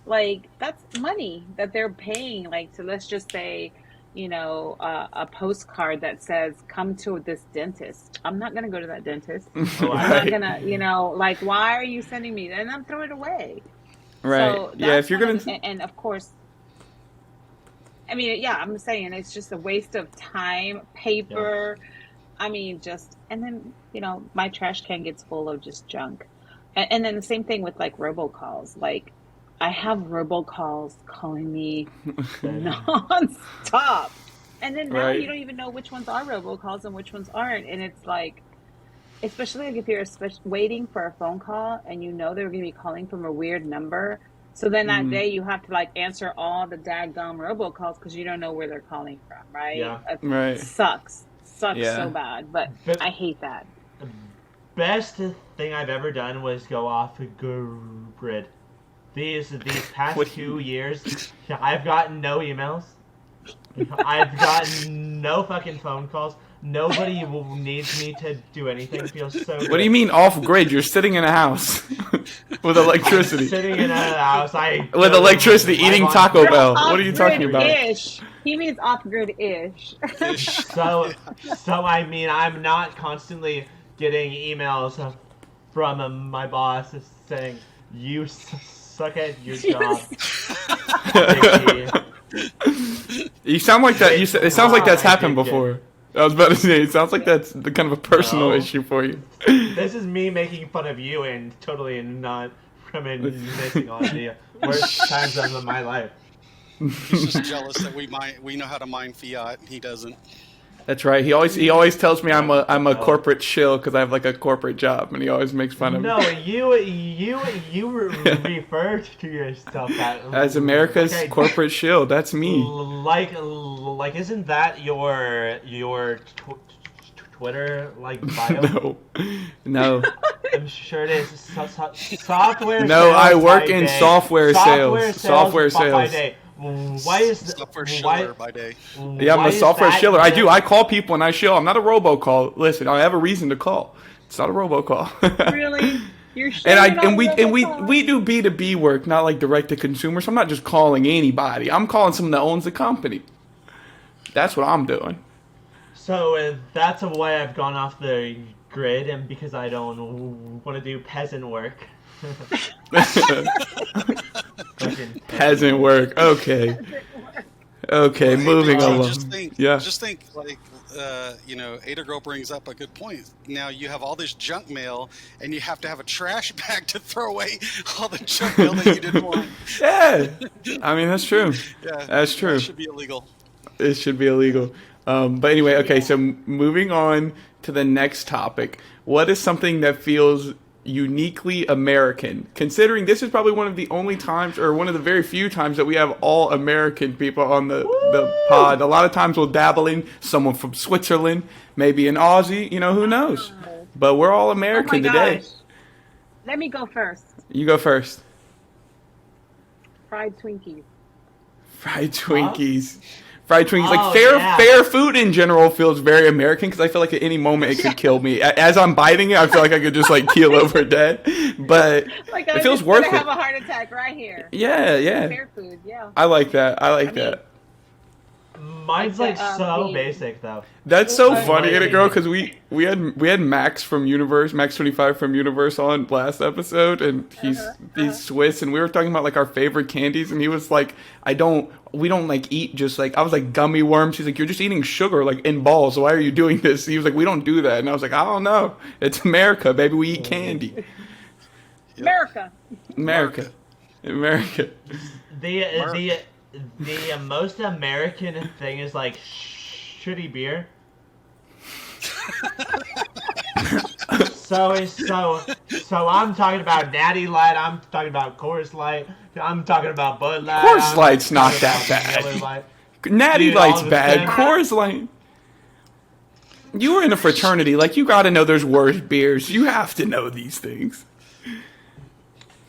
Like, that's money that they're paying. Like, so let's just say, a postcard that says, come to this dentist. I'm not going to go to that dentist. I'm not going to, like, why are you sending me that? And I'm throwing it away. Right. So Yeah, if you're going to... And of course, I mean, yeah, I'm saying it's just a waste of time, paper. Yeah. I mean, and then, my trash can gets full of just junk. And then the same thing with like robocalls. Like, I have robocalls calling me nonstop. And then now you don't even know which ones are robocalls and which ones aren't. And it's like, especially like if you're waiting for a phone call and they're going to be calling from a weird number. So then that day you have to like answer all the daggum robocalls because you don't know where they're calling from, right? Yeah. Right. Sucks so bad, but I hate that. The best thing I've ever done was go off grid. These past 2 years, I've gotten no emails. I've gotten no fucking phone calls. Nobody needs me to do anything. It feels so good. What do you mean off grid? You're sitting in a house with electricity. Sitting in a house. With electricity, eating Taco Bell. What are you talking about? He means off-grid-ish. So I mean, I'm not constantly getting emails from my boss saying, you suck at your job. You sound like that. It sounds like that's happened before. I was about to say, it sounds like that's the kind of a personal issue for you. This is me making fun of you and totally not reminiscing on the worst times of my life. He's just jealous that we know how to mine fiat and he doesn't. That's right. He always tells me I'm a corporate shill because I have like a corporate job, and he always makes fun of me. No, you refer to yourself as America's corporate shill. That's me. Like, isn't that your Twitter bio? No. I'm sure it is. Software. No, sales I work by in day. software sales. Software by sales. day. Why is software shiller by day? Yeah, I'm a software shiller. I do. I call people and I shill. I'm not a robocall. Listen, I have a reason to call. It's not a robocall. Really? You're and we do B2B work, not like direct to consumer. So I'm not just calling anybody. I'm calling someone that owns the company. That's what I'm doing. So that's why I've gone off the grid, and because I don't want to do peasant work. Peasant work. Okay. Okay, moving along. Just think, like, ADAGurl brings up a good point. Now you have all this junk mail, and you have to have a trash bag to throw away all the junk mail that you didn't want. Yeah. I mean, that's true. Yeah, that's true. That should be illegal. It should be illegal. But anyway, okay, so moving on to the next topic. What is something that feels uniquely American, considering this is probably one of the only times, or one of the very few times, that we have all American people on the pod. A lot of times we'll dabble in someone from Switzerland, maybe an Aussie, who knows? But we're all American today. Let me go first. You go first. Fried Twinkies. Fried Twinkies. Fried Twinkies. Like, fair food in general feels very American, because I feel like at any moment it could kill me. As I'm biting it, I feel like I could just like keel over dead. But like, it feels worth it. I have a heart attack right here. Yeah. Fair food, yeah. I like that. that. Mine's like so basic though. That's so funny, ADAGurl, because we had Max from Max 25 from Universe on last episode, and he's Swiss, and we were talking about like our favorite candies, and he was like, we don't like eat just like, I was like, gummy worms. He's like, you're just eating sugar like in balls. Why are you doing this? He was like, we don't do that, and I was like, I don't know. It's America, baby. We eat candy. America. The most American thing is like shitty beer. So I'm talking about Natty Light. I'm talking about Coors Light. I'm talking about Bud Light. Coors Light's not that bad. Natty Light's bad. Coors Light. You were in a fraternity. Like, you got to know there's worse beers. You have to know these things.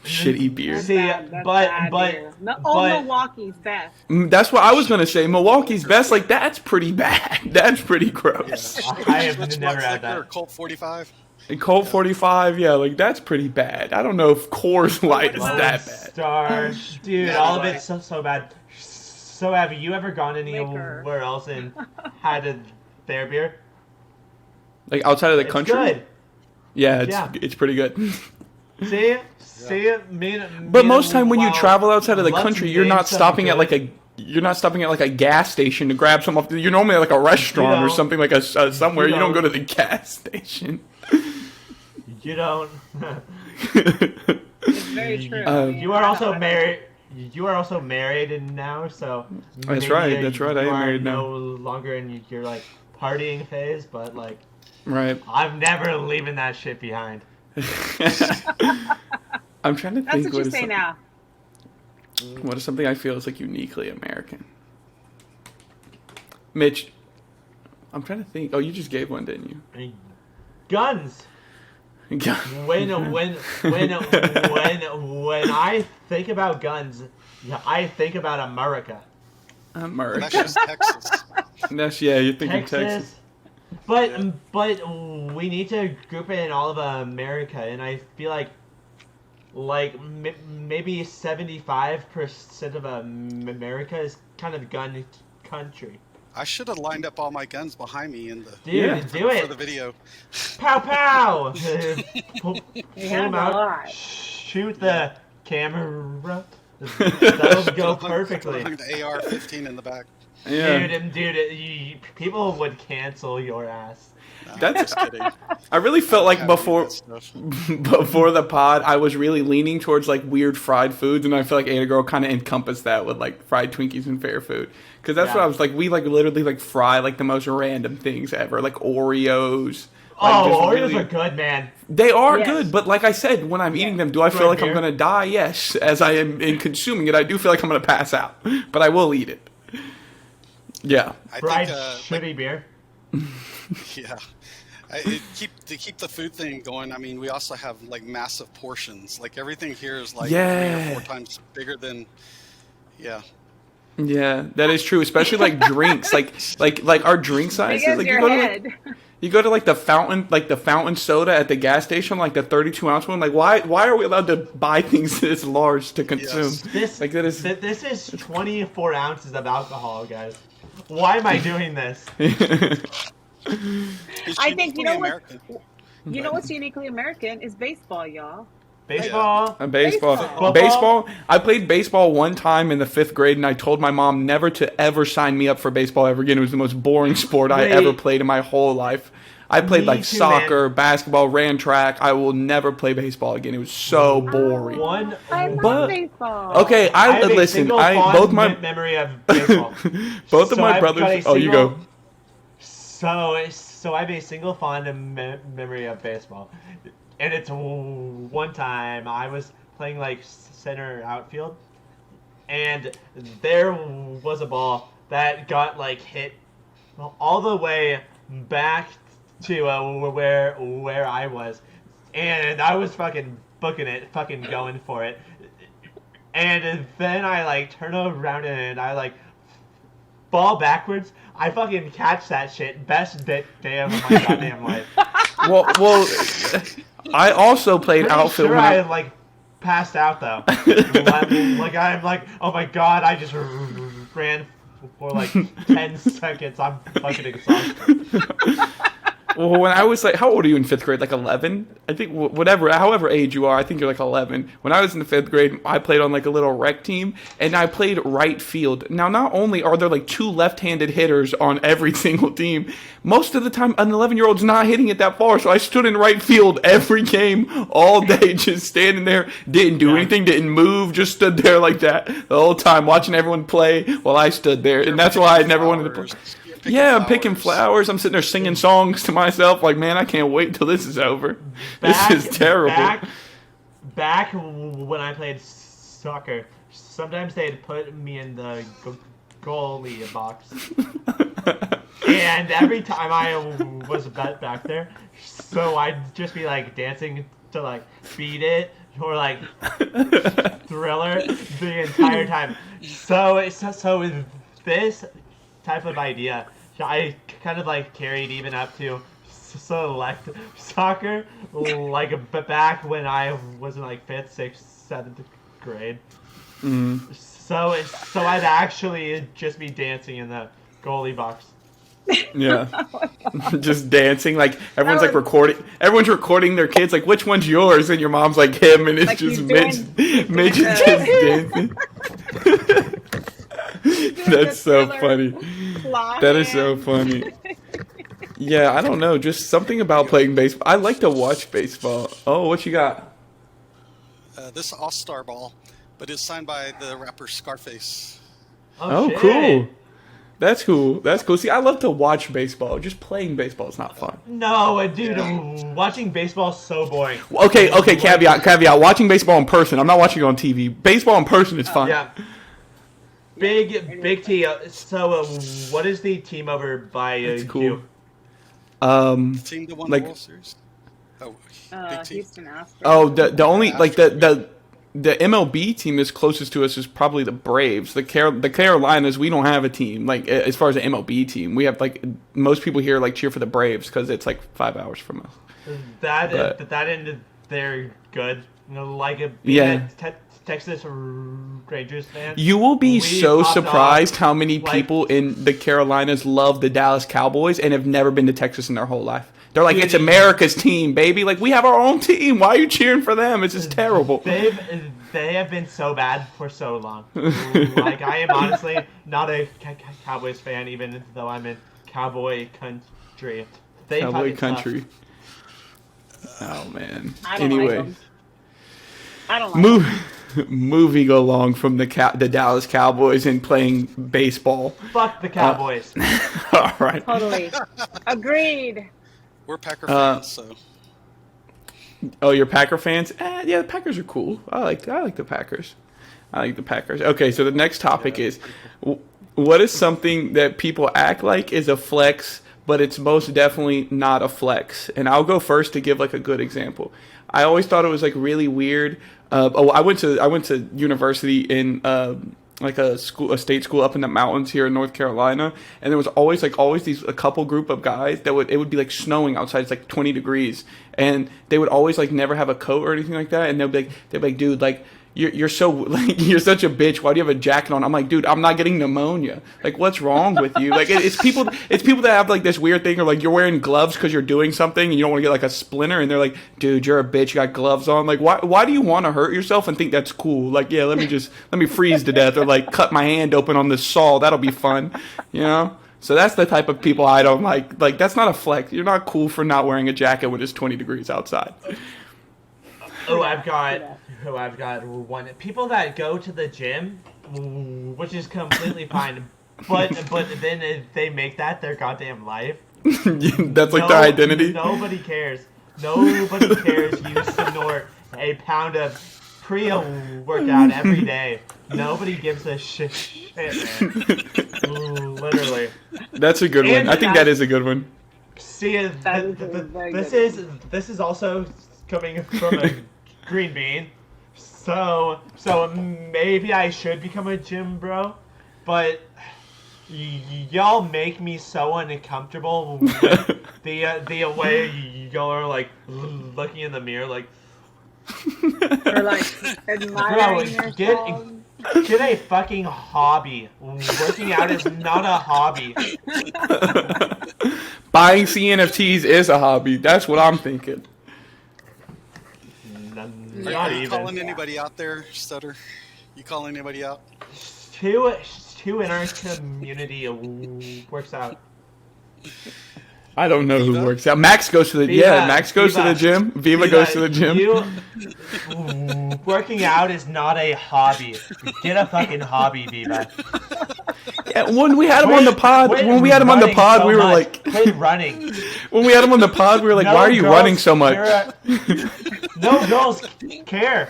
Shitty beer. See, but Milwaukee's best. That's what I was gonna say. Milwaukee's best. Like, that's pretty bad. That's pretty gross. Yeah, I have never had that. Or Colt 45. Colt 45, yeah, like that's pretty bad. I don't know if Coors Light is that bad. Stars, dude, all of it's so bad. So have you ever gone anywhere else and had their beer? Like outside of the country? Good. Yeah, it's pretty good. See, but most time when you travel outside of the country, you're not stopping at like a gas station to grab some off. You're normally at like a restaurant or something, like somewhere. You don't go to the gas station. You don't. It's very true. You are also married. You are also married now, so that's right. I am married now. No longer in your like partying phase, but like, right. I'm never leaving that shit behind. I'm trying to think. That's what you say now. What is something I feel is like uniquely American? Mitch, I'm trying to think. Oh, you just gave one, didn't you? Guns. When I think about guns, I think about America. America. That's just Texas. You're thinking Texas. But we need to group it in all of America, and I feel like maybe 75% of America is kind of gun country. I should have lined up all my guns behind me in the for the video. Pow pow! pull them out. Shoot the camera. That'll go perfectly. The AR-15 in the back. Yeah. Dude, people would cancel your ass. Nah, That's- just kidding. I really felt like I don't before eat that stuff. before the pod, I was really leaning towards like weird fried foods, and I feel like ADAGurl kind of encompassed that with like fried Twinkies and fair food, because that's Yeah. what I was like. We like literally like fry like the most random things ever, like Oreos. Oh, Like, just Oreos really- are good, man. They are Yes. good, but like I said, when I'm eating them, do I feel Right like I'm there. gonna die? Yes, as I am in consuming it, I do feel like I'm gonna pass out, but I will eat it. Yeah. I Fried think, shitty beer. yeah. To keep the food thing going, I mean, we also have like massive portions. Like everything here is like 3 Yeah. or 4 times bigger than. Yeah. Yeah, that is true. Especially like drinks, like our drink Big sizes. as Like your you go to head. you go to like the fountain soda at the gas station, like the 32-ounce one. Like why are we allowed to buy things this large to consume? Yes. This Like that is this is 24 ounces of alcohol, guys. Why am I doing this? It's I think, you know what- American. You know what's uniquely American is baseball, y'all. Baseball. Baseball. Baseball. Baseball. I played baseball one time in the 5th grade, and I told my mom never to ever sign me up for baseball ever again. It was the most boring sport I Wait. ever played in my whole life. I played Me like too, soccer, basketball, ran track. I will never play baseball again. It was so boring. One. I love But- baseball. Okay, I have a listen. single I fond both my memory of baseball. both of So my I've got brothers. a Oh, you single- go. So I have a single fond memory of baseball, and it's one time I was playing like center outfield, and there was a ball that got like hit all the way back to where I was, and I was fucking booking it, fucking going for it, and then I like turn around and I like ball backwards. I fucking catch that shit. Best day of my goddamn life. Well, I also played Pretty outfield. sure when I like passed out though. like I'm like, oh my god, I just ran for like 10 seconds. I'm fucking exhausted. Well, when I was like, how old are you in 5th grade? Like 11? I think however age you are, I think you're like 11. When I was in the 5th grade, I played on like a little rec team, and I played right field. Now, not only are there like 2 left-handed hitters on every single team, most of the time an 11-year-old's not hitting it that far. So I stood in right field every game, all day, just standing there, didn't do anything, didn't move, just stood there like that the whole time, watching everyone play while I stood there, and that's why I never wanted to play. Yeah, I'm picking flowers. I'm sitting there singing songs to myself, like, man, I can't wait till this is over. This is terrible. Back when I played soccer, sometimes they'd put me in the goalie box. And every time I was back there, so I'd just be like dancing to like Beat It or like Thriller the entire time. So with this type of idea, I kind of like carried even up to select soccer, like back when I was in like 5th, 6th, 7th grade. So I'd actually just be dancing in the goalie box. Yeah. Just dancing, like everyone's like recording. Everyone's recording their kids, like, which one's yours? And your mom's like him, and it's Like just he's Midge just dancing. That's so funny. That is so funny. Yeah, I don't know. Just something about playing baseball. I like to watch baseball. Oh, what you got? This All-Star ball, but it's signed by the rapper Scarface. Oh, shit. cool. That's cool. That's cool. See, I love to watch baseball. Just playing baseball is not fun. No, dude, watching baseball is so boring. Okay, caveat. Watching baseball in person. I'm not watching it on TV. Baseball in person is fun. Yeah. Big T. So, what is the team over by That's cool. you? The team that won Like- the World Series. Oh, Big T. Houston Astros. Oh, the only like the MLB team that's closest to us is probably the Braves. The Carolinas, we don't have a team. Like as far as an MLB team, we have like most people here like cheer for the Braves because it's like 5 hours from us. That ended. They're good. You know, like Yeah. Texas Rangers fan. You will be We so popped surprised off, how many like- people in the Carolinas love the Dallas Cowboys and have never been to Texas in their whole life. They're like, Dude, it's America's team, baby. Like, we have our own team. Why are you cheering for them? It's just terrible. They have been so bad for so long. Like, I am honestly not a Cowboys fan, even though I'm in cowboy country. They Cowboy fucking country. Oh man. I don't Anyway, like them. I don't like them. moving along from the Dallas Cowboys and playing baseball. Fuck the Cowboys. All right. Totally. Agreed. We're Packer fans, so Oh, you're Packer fans? Yeah, the Packers are cool. I like the Packers. I like the Packers. Okay, so the next topic is, what is something that people act like is a flex, but it's most definitely not a flex? And I'll go first to give like a good example. I always thought it was like really weird. I went to university in like a state school up in the mountains here in North Carolina, and there was always a couple group of guys that it would be like snowing outside. It's like 20 degrees, and they would always like never have a coat or anything like that, and they'd be like, dude, like you're so like you're such a bitch. Why do you have a jacket on? I'm like, dude, I'm not getting pneumonia. Like, what's wrong with you? Like, it's people that have like this weird thing, or like you're wearing gloves because you're doing something and you don't want to get like a splinter, and they're like, dude, you're a bitch. You got gloves on. Like, why do you want to hurt yourself and think that's cool? Like, yeah, let me freeze to death, or like cut my hand open on this saw. That'll be fun, you know. So that's the type of people I don't like. Like, that's not a flex. You're not cool for not wearing a jacket when it's 20 degrees outside. I've got one. People that go to the gym, which is completely fine, but then they make that their goddamn life. That's like their identity. Nobody cares. Nobody cares. You snort a pound of pre-workout every day. Nobody gives a shit, man. Literally. That's a good one. I think that is a good one. See, this is also coming from a green bean. So maybe I should become a gym bro, but y'all make me so uncomfortable with the way y'all are like looking in the mirror like. Or like admiring yourself. Get a fucking hobby. Working out is not a hobby. Buying CNFTs is a hobby. That's what I'm thinking. Are you calling anybody out there, Stutter? You calling anybody out? Two in our community works out. I don't know who works out. Max goes to the Max goes to the gym. Viva goes to the gym. Working out is not a hobby. Get a fucking hobby, Viva. Yeah, when we had him on the pod, we were like, quit running. When we had him on the pod, we were like, why are you running so much? No girls care.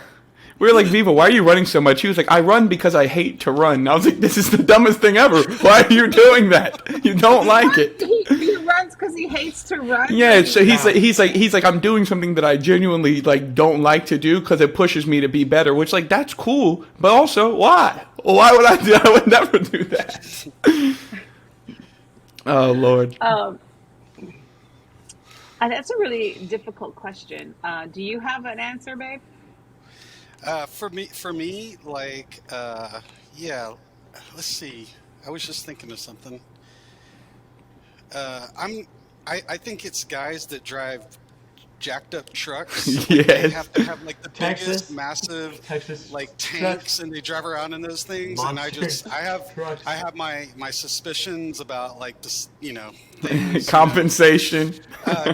We were like, Viva, why are you running so much? He was like, I run because I hate to run. And I was like, this is the dumbest thing ever. Why are you doing that? You don't like it. He runs because he hates to run. Yeah, so he's like, I'm doing something that I genuinely like don't like to do because it pushes me to be better. Which like that's cool, but also why? Why would I do? I would never do that. Oh Lord. That's a really difficult question. Do you have an answer, babe? For me, like, yeah. Let's see. I was just thinking of something. I think it's guys that drive jacked up trucks. Yes. They have to have like the Texas, biggest, massive, like tanks, and they drive around in those things. Monster And I have my suspicions about like this, things, compensation.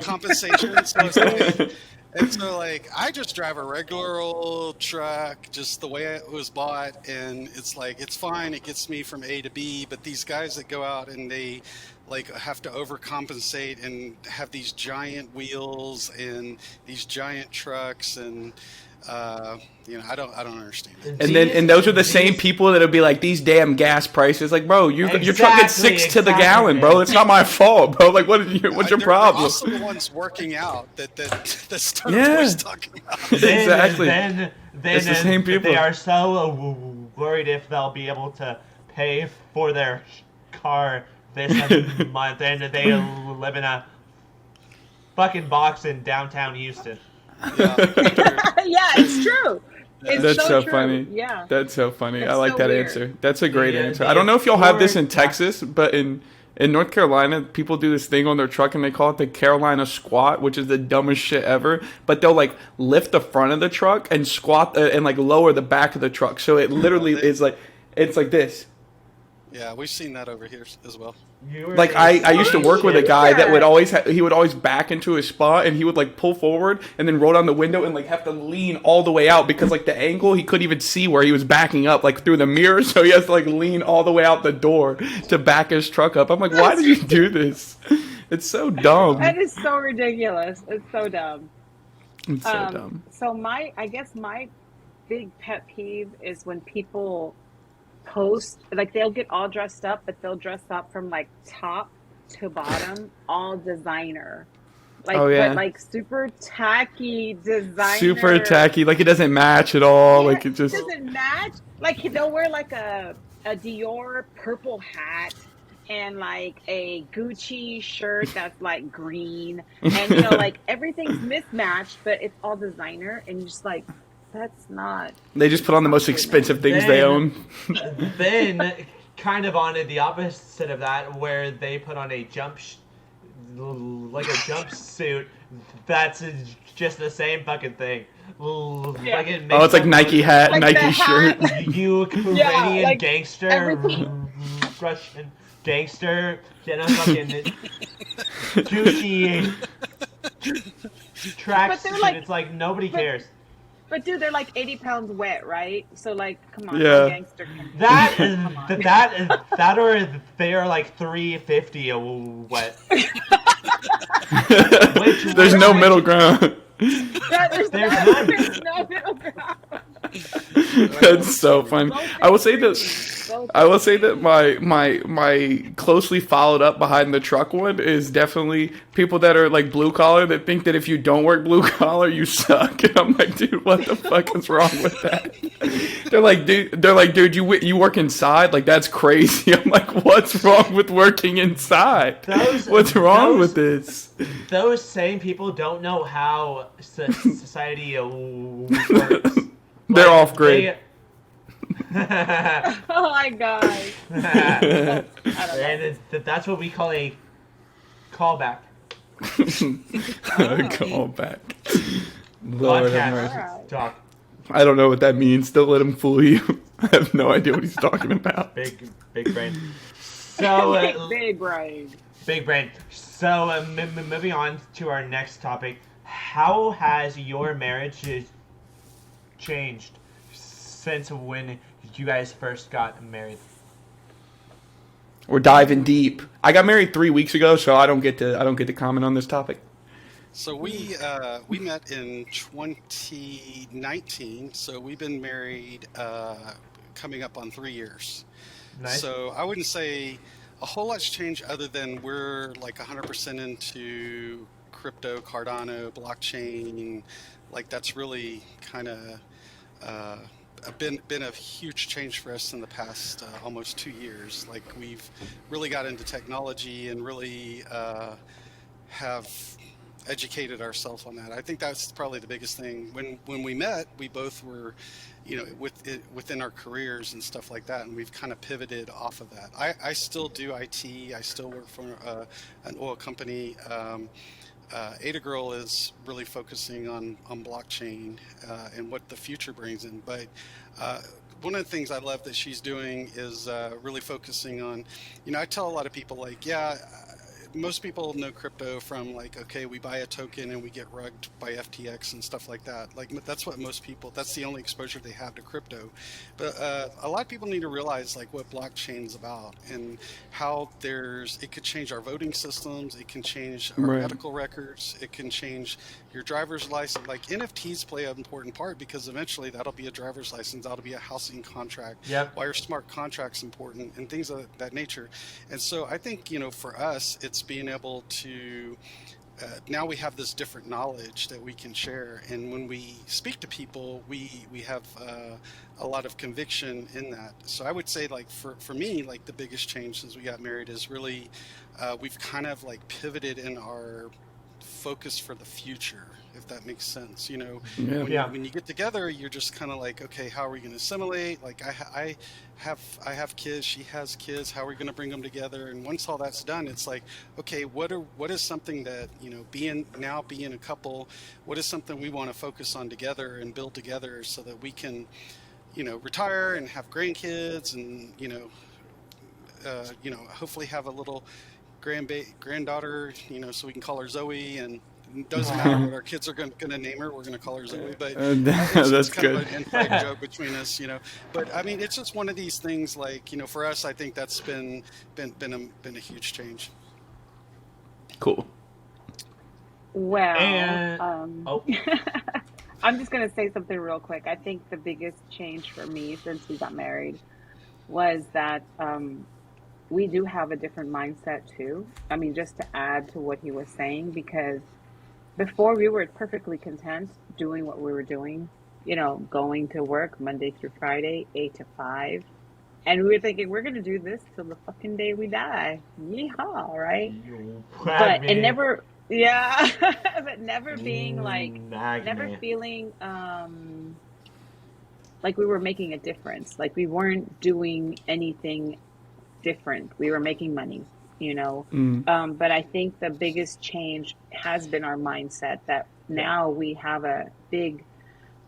Compensation. So it's like, and so, like, I just drive a regular old truck, just the way it was bought, and it's like, it's fine, it gets me from A to B, but these guys that go out and they, like, have to overcompensate and have these giant wheels and these giant trucks, and, I don't understand it. And those are the same people that'll be like, these damn gas prices. Like, bro, your truck gets 6 to the gallon, bro. It's not my fault, bro. Like, what's your problem? They're also the ones working out that Stutter was talking about. Exactly. Then it's the same people. They are so worried if they'll be able to pay for their car this month, and they live in a fucking box in downtown Houston. Yeah, it's true. That's so true. funny. Yeah, that's so funny. It's I like so that weird. answer. That's a great answer. I don't know if y'all have this in Texas, but in North Carolina, people do this thing on their truck and they call it the Carolina squat, which is the dumbest shit ever. But they'll like lift the front of the truck and squat and like lower the back of the truck, so it literally is like it's like this. Yeah, we've seen that over here as well. Like I used to work with a guy that would always he would always back into his spot, and he would like pull forward and then roll down the window and like have to lean all the way out because like the angle he couldn't even see where he was backing up like through the mirror, so he has to like lean all the way out the door to back his truck up. I'm like, why did you do this? It's so dumb. That is so ridiculous. It's so dumb. It's so dumb. So I guess my big pet peeve is when people post, like they'll get all dressed up, but they'll dress up from like top to bottom, all designer. Like, oh, yeah. But like super tacky designer. Super tacky. Like it doesn't match at all. Yeah, like it just doesn't match. Like they'll wear like a Dior purple hat and like a Gucci shirt that's like green, and you know, like everything's mismatched, but it's all designer, and you're just like, that's not. They just put on the most expensive things they own. Then, kind of on the opposite of that, where they put on a jumpsuit that's just the same fucking thing. Yeah. Like it's like Nike hat, like Nike shirt. Ukrainian like gangster, Russian gangster, you know, fucking Gucci tracksuit. Like, it's like nobody cares. But dude, they're like 80 pounds wet, right? So like, come on, yeah. gangster. That or they are like 350 wet. There's no middle ground. There's no middle ground. That's so funny. I will say that my closely followed up behind the truck one is definitely people that are like blue collar that think that if you don't work blue collar you suck. And I'm like, dude, what the fuck is wrong with that? They're like, dude, you work inside? Like that's crazy. I'm like, what's wrong with working inside? What's wrong with this? Those same people don't know how society works. They're off grid. Oh my god. And that's what we call a callback. Callback. Lord have mercy. Right. Talk. I don't know what that means. Don't let him fool you. I have no idea what he's talking about. Big brain. So big brain. Big brain. So moving on to our next topic. How has your marriage changed since when you guys first got married? We're diving deep. I got married 3 weeks ago, so I don't get to comment on this topic. So we met in 2019. So we've been married coming up on 3 years. Nice. So I wouldn't say a whole lot's changed other than we're like 100% into crypto, Cardano, blockchain. Like that's really kind of been a huge change for us in the past almost 2 years. Like we've really got into technology and really have educated ourselves on that. I think that's probably the biggest thing. When we met, we both were, you know, within our careers and stuff like that, and we've kind of pivoted off of that. I still do IT. I still work for an oil company. ADAGurl is really focusing on blockchain and what the future brings in. But one of the things I love that she's doing is really focusing on, you know, I tell a lot of people like, yeah, most people know crypto from like, okay, we buy a token and we get rugged by FTX and stuff like that. Like that's what most people, that's the only exposure they have to crypto. But a lot of people need to realize like what blockchain's about and how it could change our voting systems. It can change our medical records. It can change your driver's license. Like NFTs play an important part because eventually that'll be a driver's license. That'll be a housing contract. Yep. Why are smart contracts important and things of that nature. And so I think, you know, for us, it's being able to now we have this different knowledge that we can share, and when we speak to people, we have a lot of conviction in that. So I would say, like for me, like the biggest change since we got married is really we've kind of like pivoted in our focus for the future, if that makes sense. You know, when you get together, you're just kind of like, okay, how are we going to assimilate? Like I have kids, she has kids, how are we going to bring them together? And once all that's done, it's like, okay, what is something that, you know, being a couple, what is something we want to focus on together and build together so that we can, you know, retire and have grandkids and, you know, hopefully have a little granddaughter, so we can call her Zoe, and it doesn't matter what our kids are going to name her. We're going to call her Zoe, but it's kind good. of an inside joke between us, But I mean, it's just one of these things. Like, for us, I think that's been a huge change. Cool. Well, And I'm just going to say something real quick. I think the biggest change for me since we got married was that we do have a different mindset too. I mean, just to add to what he was saying, because before we were perfectly content doing what we were doing, going to work Monday through Friday, 8 to 5. And we were thinking, we're going to do this till the fucking day we die. Yeehaw, right? But it never, but never being never feeling like we were making a difference. Like we weren't doing anything different. We were making money, But I think the biggest change has been our mindset, that now we have a big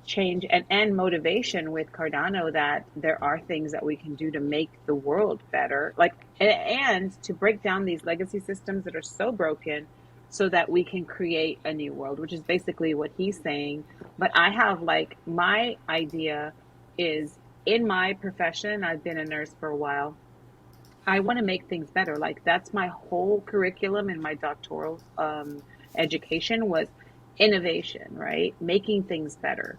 change and motivation with Cardano, that there are things that we can do to make the world better, and to break down these legacy systems that are so broken so that we can create a new world, which is basically what he's saying. But I have my idea is, in my profession, I've been a nurse for a while, I want to make things better. That's my whole curriculum in my doctoral education was innovation, right? Making things better.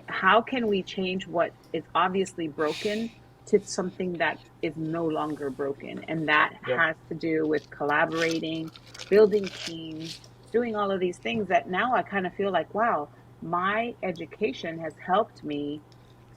How can we change what is obviously broken to something that is no longer broken? And that has to do with collaborating, building teams, doing all of these things that now I kind of feel like, wow, my education has helped me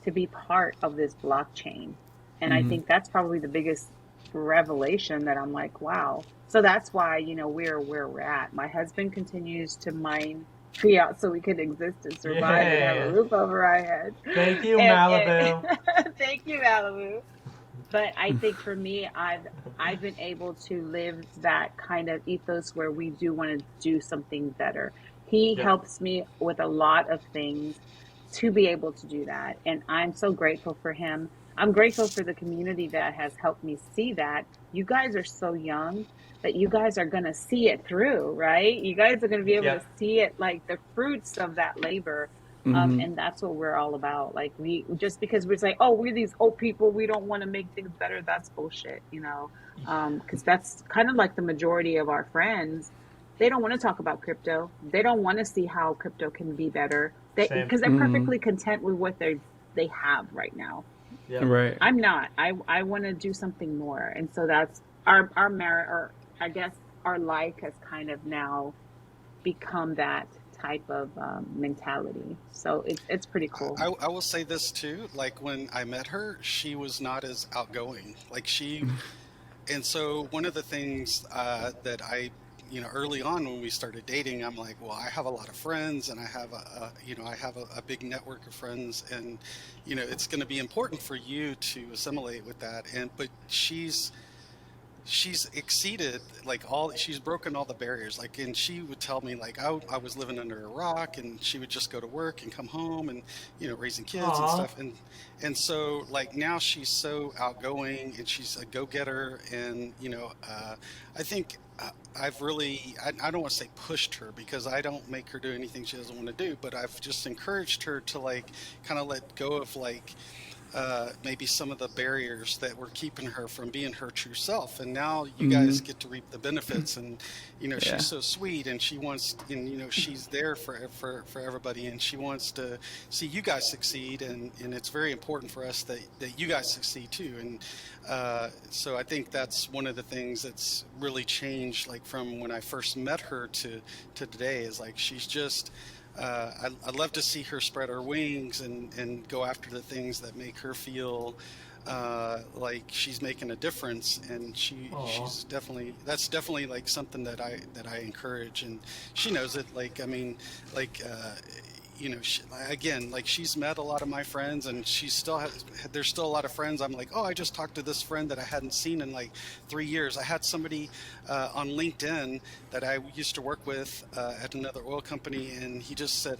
to be part of this blockchain. And I think that's probably the biggest revelation, that I'm like, wow. So that's why, we're where we're at. My husband continues to mine fiat so we can exist and survive and have a roof over our heads. Thank you, Malibu. Thank you, Malibu. But I think for me, I've been able to live that kind of ethos where we do want to do something better. He helps me with a lot of things to be able to do that. And I'm so grateful for him. I'm grateful for the community that has helped me see that. You guys are so young that you guys are going to see it through, right? You guys are going to be able to see it, the fruits of that labor. And that's what we're all about. We just because we say, oh, we're these old people, we don't want to make things better. That's bullshit, because that's kind of like the majority of our friends. They don't want to talk about crypto. They don't want to see how crypto can be better. Because they're perfectly content with what they have right now. Yeah. Right. I'm not. I want to do something more. And so that's our merit, or I guess our life has kind of now become that type of mentality. So it's pretty cool. I will say this too. When I met her, she was not as outgoing. And so one of the things that I, early on when we started dating, I'm like, well, I have a lot of friends, and I have a big network of friends, and it's going to be important for you to assimilate with that. But she's exceeded she's broken all the barriers. And she would tell me I was living under a rock, and she would just go to work and come home and raising kids and stuff, and so now she's so outgoing, and she's a go-getter, and I think I've really, I don't want to say pushed her, because I don't make her do anything she doesn't want to do, but I've just encouraged her to kind of let go of maybe some of the barriers that were keeping her from being her true self. And now you guys get to reap the benefits, and she's so sweet, and she wants, and she's there for everybody, and she wants to see you guys succeed, and it's very important for us that you guys succeed too. And so I think that's one of the things that's really changed from when I first met her to today, is she's just I'd love to see her spread her wings and go after the things that make her feel like she's making a difference. And she's definitely, that's definitely something that I encourage, and she knows it. She's met a lot of my friends, and there's still a lot of friends. I'm like, oh, I just talked to this friend that I hadn't seen in 3 years. I had somebody on LinkedIn that I used to work with at another oil company, and he just said,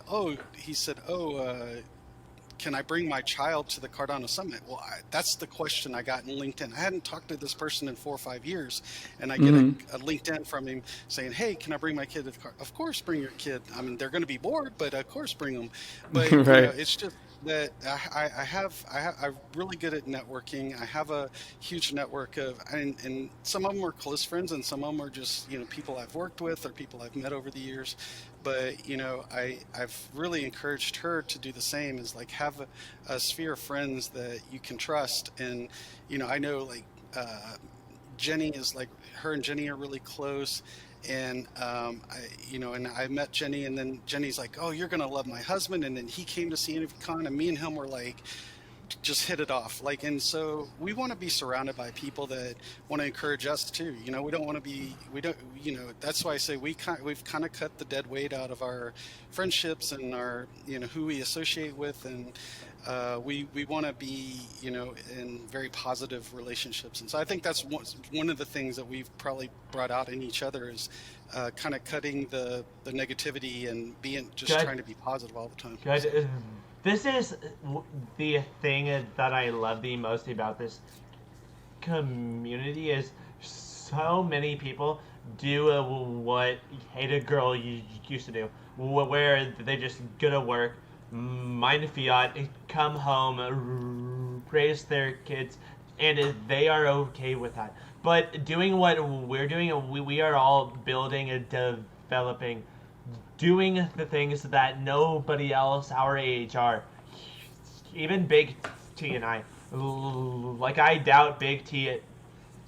can I bring my child to the Cardano Summit? Well, that's the question I got in LinkedIn. I hadn't talked to this person in 4 or 5 years, and I get a LinkedIn from him saying, "Hey, can I bring my kid to the car?" Of course, bring your kid. I mean, they're going to be bored, but of course, bring them. But Right. you know, it's just that I'm really good at networking. I have a huge network of, and some of them are close friends, and some of them are just, you know, people I've worked with or people I've met over the years. But you know, I've really encouraged her to do the same. Is like have a sphere of friends that you can trust, and you know, I know like Jenny is like her and Jenny are really close. And you know, and I met Jenny, and then Jenny's like, "Oh, you're gonna love my husband." And then he came to CNFTCon, and me and him were like, just hit it off. Like, and so we want to be surrounded by people that want to encourage us too. You know, we don't want to be, we don't, you know, that's why I say we've kind of cut the dead weight out of our friendships and our, you know, who we associate with, and we want to be, you know, in very positive relationships. And so I think that's one of the things that we've probably brought out in each other is kind of cutting the negativity and being just trying to be positive all the time. Good. This is the thing that I love the most about this community is so many people do what ADAGurl used to do, where they just go to work, mine fiat, come home, raise their kids, and they are okay with that. But doing what we're doing, we are all building and developing, doing the things that nobody else our age are. Even Big T and I. Like, I doubt Big T,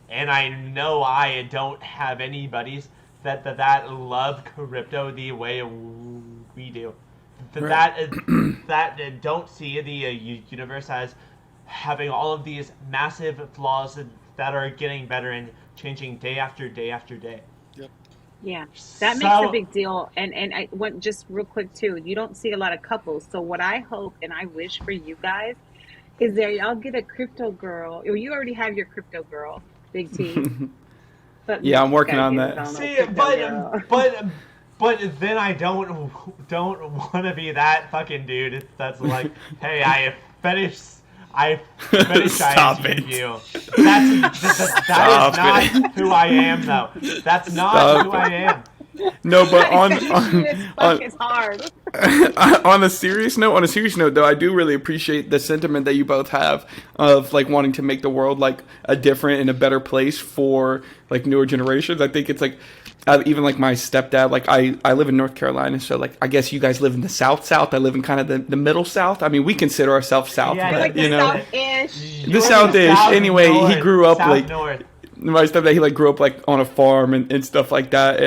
and I know I don't have any buddies that love crypto the way we do. Right. That don't see the universe as having all of these massive flaws that are getting better and changing day after day after day. Yep. Yeah, that makes a big deal. And I want just real quick too, you don't see a lot of couples. So what I hope and I wish for you guys is that y'all get a crypto girl, or you already have your crypto girl, Big T. But yeah, I'm working on that. See, but then I don't want to be that fucking dude that's like, hey, I fetishized you. That is not who I am, though. That's not who I am. No, but on it's hard. on a serious note, though, I do really appreciate the sentiment that you both have of like wanting to make the world like a different and a better place for like newer generations. I think it's like even like my stepdad, like I live in North Carolina, so like I guess you guys live in the South. I live in kind of the middle South. I mean, we consider ourselves South, yeah, but like you know, South-ish. the South-ish. Anyway, north, he grew up South like north. my stepdad. He like grew up like on a farm and stuff like that,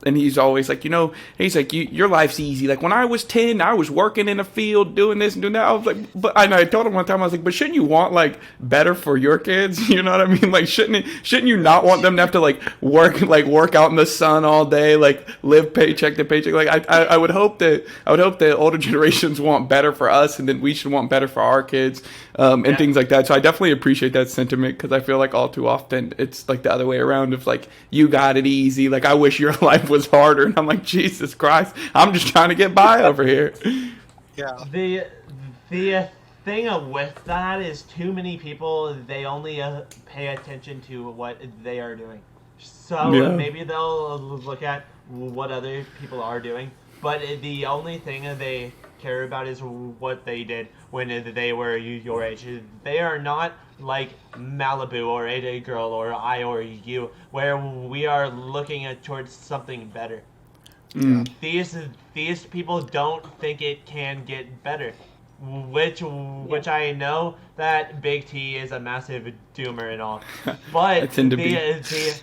and he's always like, you know, he's like, your life's easy. Like when I was 10, I was working in a field doing this and doing that. I was like, but I told him one time, I was like, but shouldn't you want like better for your kids? You know what I mean? Like, shouldn't you not want them to have to like work out in the sun all day, like live paycheck to paycheck? Like I would hope that older generations want better for us, and then we should want better for our kids, and things like that. So I definitely appreciate that sentiment, because I feel like all too often it's like the other way around of like, you got it easy. Like I wish your life was harder, and I'm like, Jesus Christ, I'm just trying to get by over here. Yeah. The thing with that is too many people, they only pay attention to what they are doing. So maybe they'll look at what other people are doing, but the only thing they care about is what they did when they were your age. They are not like Malibu or ADAGurl or I or you, where we are looking towards something better. These people don't think it can get better, which I know that Big T is a massive doomer and all, but the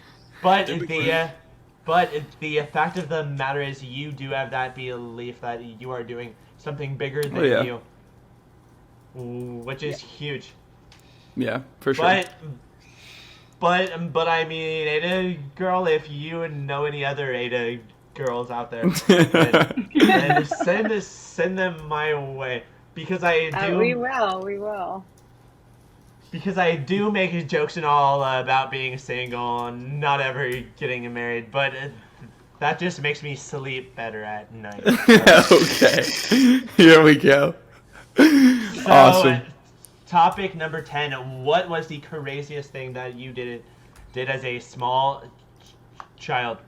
fact of the matter is, you do have that belief that you are doing something bigger than you, which is huge. Yeah, for sure. But I mean, ADAGurl, if you know any other ADAGurls out there, then send them my way, because I do. We will. Because I do make jokes and all about being single and not ever getting married, but that just makes me sleep better at night. Okay, here we go. So, Awesome. Topic number 10. What was the craziest thing that you did as a small child?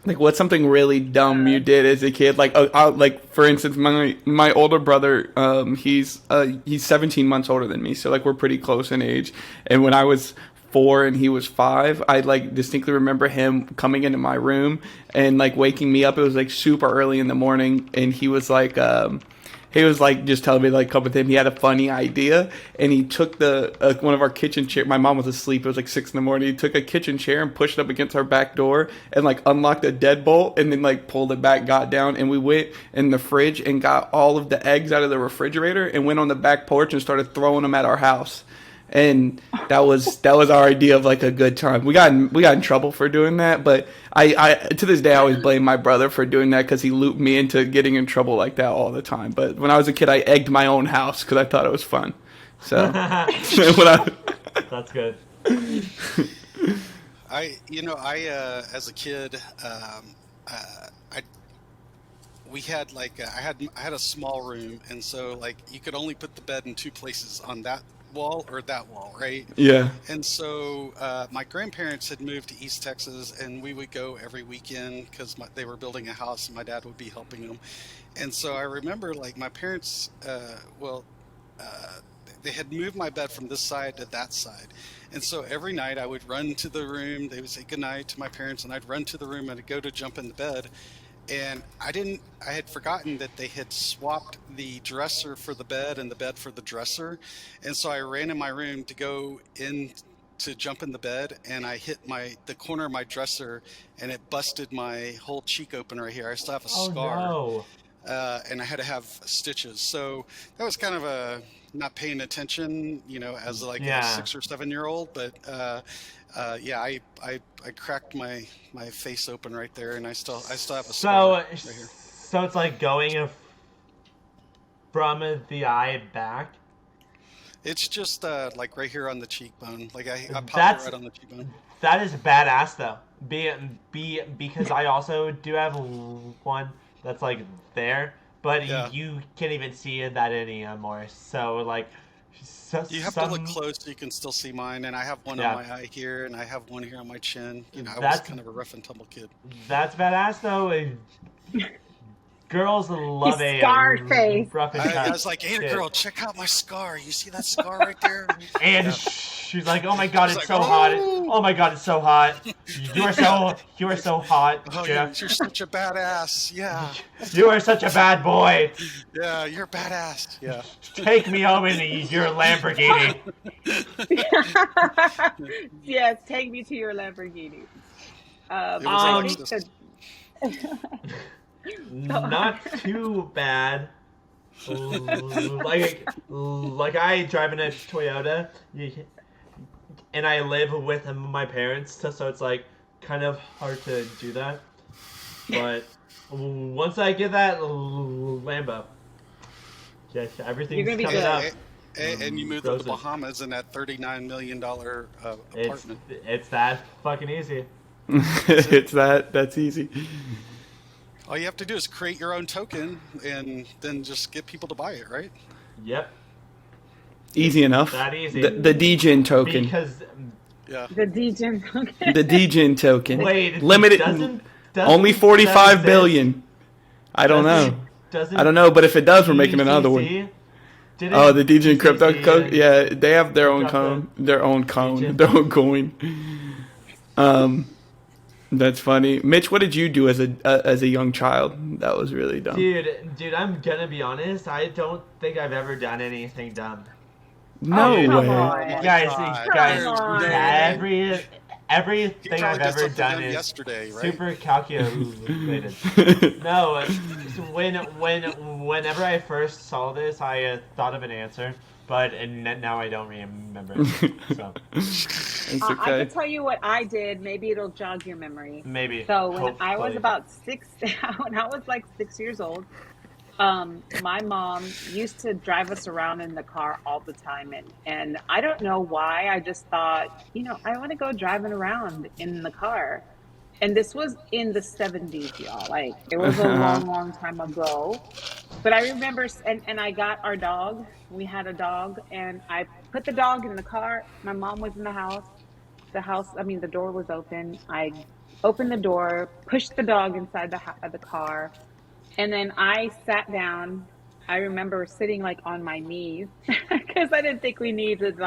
Like, what's something really dumb you did as a kid? Like, like for instance, my older brother, he's 17 months older than me, so like we're pretty close in age. And when I was 4 and he was 5, I like distinctly remember him coming into my room and like waking me up. It was like super early in the morning, and he was like. He was like just telling me like come with him. He had a funny idea, and he took the one of our kitchen chair. My mom was asleep. It was like 6 in the morning. He took a kitchen chair and pushed it up against our back door, and like unlocked a deadbolt, and then like pulled it back, got down, and we went in the fridge and got all of the eggs out of the refrigerator, and went on the back porch and started throwing them at our house. And that was our idea of like a good time. We got in trouble for doing that, but I to this day I always blame my brother for doing that because he looped me into getting in trouble like that all the time. But when I was a kid, I egged my own house because I thought it was fun. So That's good. I as a kid, we had like I had a small room, and so like you could only put the bed in 2 places, on that wall or that wall, right? yeah. And so my grandparents had moved to East Texas, and we would go every weekend because they were building a house, and my dad would be helping them. And so I remember like my parents, they had moved my bed from this side to that side. And so every night I would run to the room. They would say goodnight to my parents, and I'd run to the room and I'd go to jump in the bed. And I had forgotten that they had swapped the dresser for the bed and the bed for the dresser. And so I ran in my room to go in to jump in the bed, and I hit the corner of my dresser, and it busted my whole cheek open right here. I still have a scar. Oh And I had to have stitches. So that was kind of a not paying attention, as like a 6 or 7 year old. But yeah, I cracked my face open right there, and I still have a scar right here. So it's like going from the eye back. It's just like right here on the cheekbone. Like I popped it right on the cheekbone. That is badass though. Because I also do have one that's like there, but Yeah. you can't even see that anymore. So like, You have to look close so you can still see mine, and I have one on my eye here, and I have one here on my chin. I was kind of a rough and tumble kid. That's badass though. Girls love a scarred face. rough and I was like, hey, girl, check out my scar. You see that scar right there? And she's like, "Oh my god, it's like, so hot! "Oh." Oh my god, it's so hot! You are so hot, Oh, Jeff. you're such a badass. Yeah. You are such a bad boy. Yeah, you're badass. Yeah. Take me home in your Lamborghini." Yes, take me to your Lamborghini. It was Not too bad. Like I drive in a Toyota, and I live with my parents, so it's like kind of hard to do that. But once I get that Lambo, yes, everything's You're gonna be coming good. up. And you moved to the Bahamas in that $39 million apartment. It's that fucking easy. That's easy. All you have to do is create your own token and then just get people to buy it, right? Yep. Easy enough. That easy. The Degen token. Because Yeah. The Degen token. The Degen token. wait, Limited. doesn't Only 45 billion. I don't know. I don't know, but if it does, we're making another one. Oh, the Degen crypto coin. Yeah, they have their own coin. Their own coin. That's funny. Mitch, what did you do as a young child? That was really dumb. Dude, I'm gonna be honest. I don't think I've ever done anything dumb. No way. Guys, on. everything I've ever done is yesterday, right? super calculated. No, whenever I first saw this, I thought of an answer, but now I don't remember it. So It's I okay. can tell you what I did. Maybe it'll jog your memory. maybe. So when I was hopefully. about 6, when I was like 6 years old, my mom used to drive us around in the car all the time, and I don't know why. I just thought, I want to go driving around in the car. And this was in the 70s, y'all. Like, it was a long, long time ago. But I remember, and I got our dog. We had a dog, and I put the dog in the car. My mom was in the house. The door was open. I opened the door, pushed the dog inside the car, and then I sat down. I remember sitting like on my knees because I didn't think we needed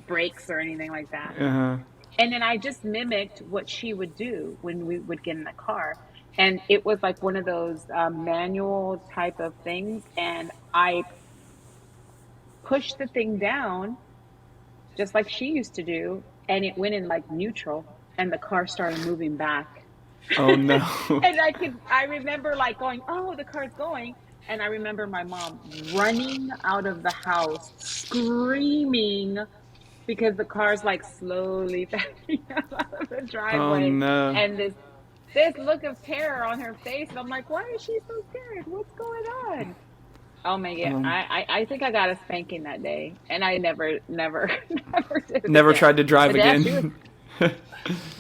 brakes or anything like that. Uh-huh. And then I just mimicked what she would do when we would get in the car. And it was like one of those manual type of things. And I pushed the thing down just like she used to do. And it went in like neutral and the car started moving back. Oh no. And I remember like going, oh, the car's going. And I remember my mom running out of the house, screaming because the car's like slowly backing out of the driveway. Oh no. And this look of terror on her face. And I'm like, why is she so scared? What's going on? Oh my God. I think I got a spanking that day. And I never did it Never again. tried to drive But yeah, again.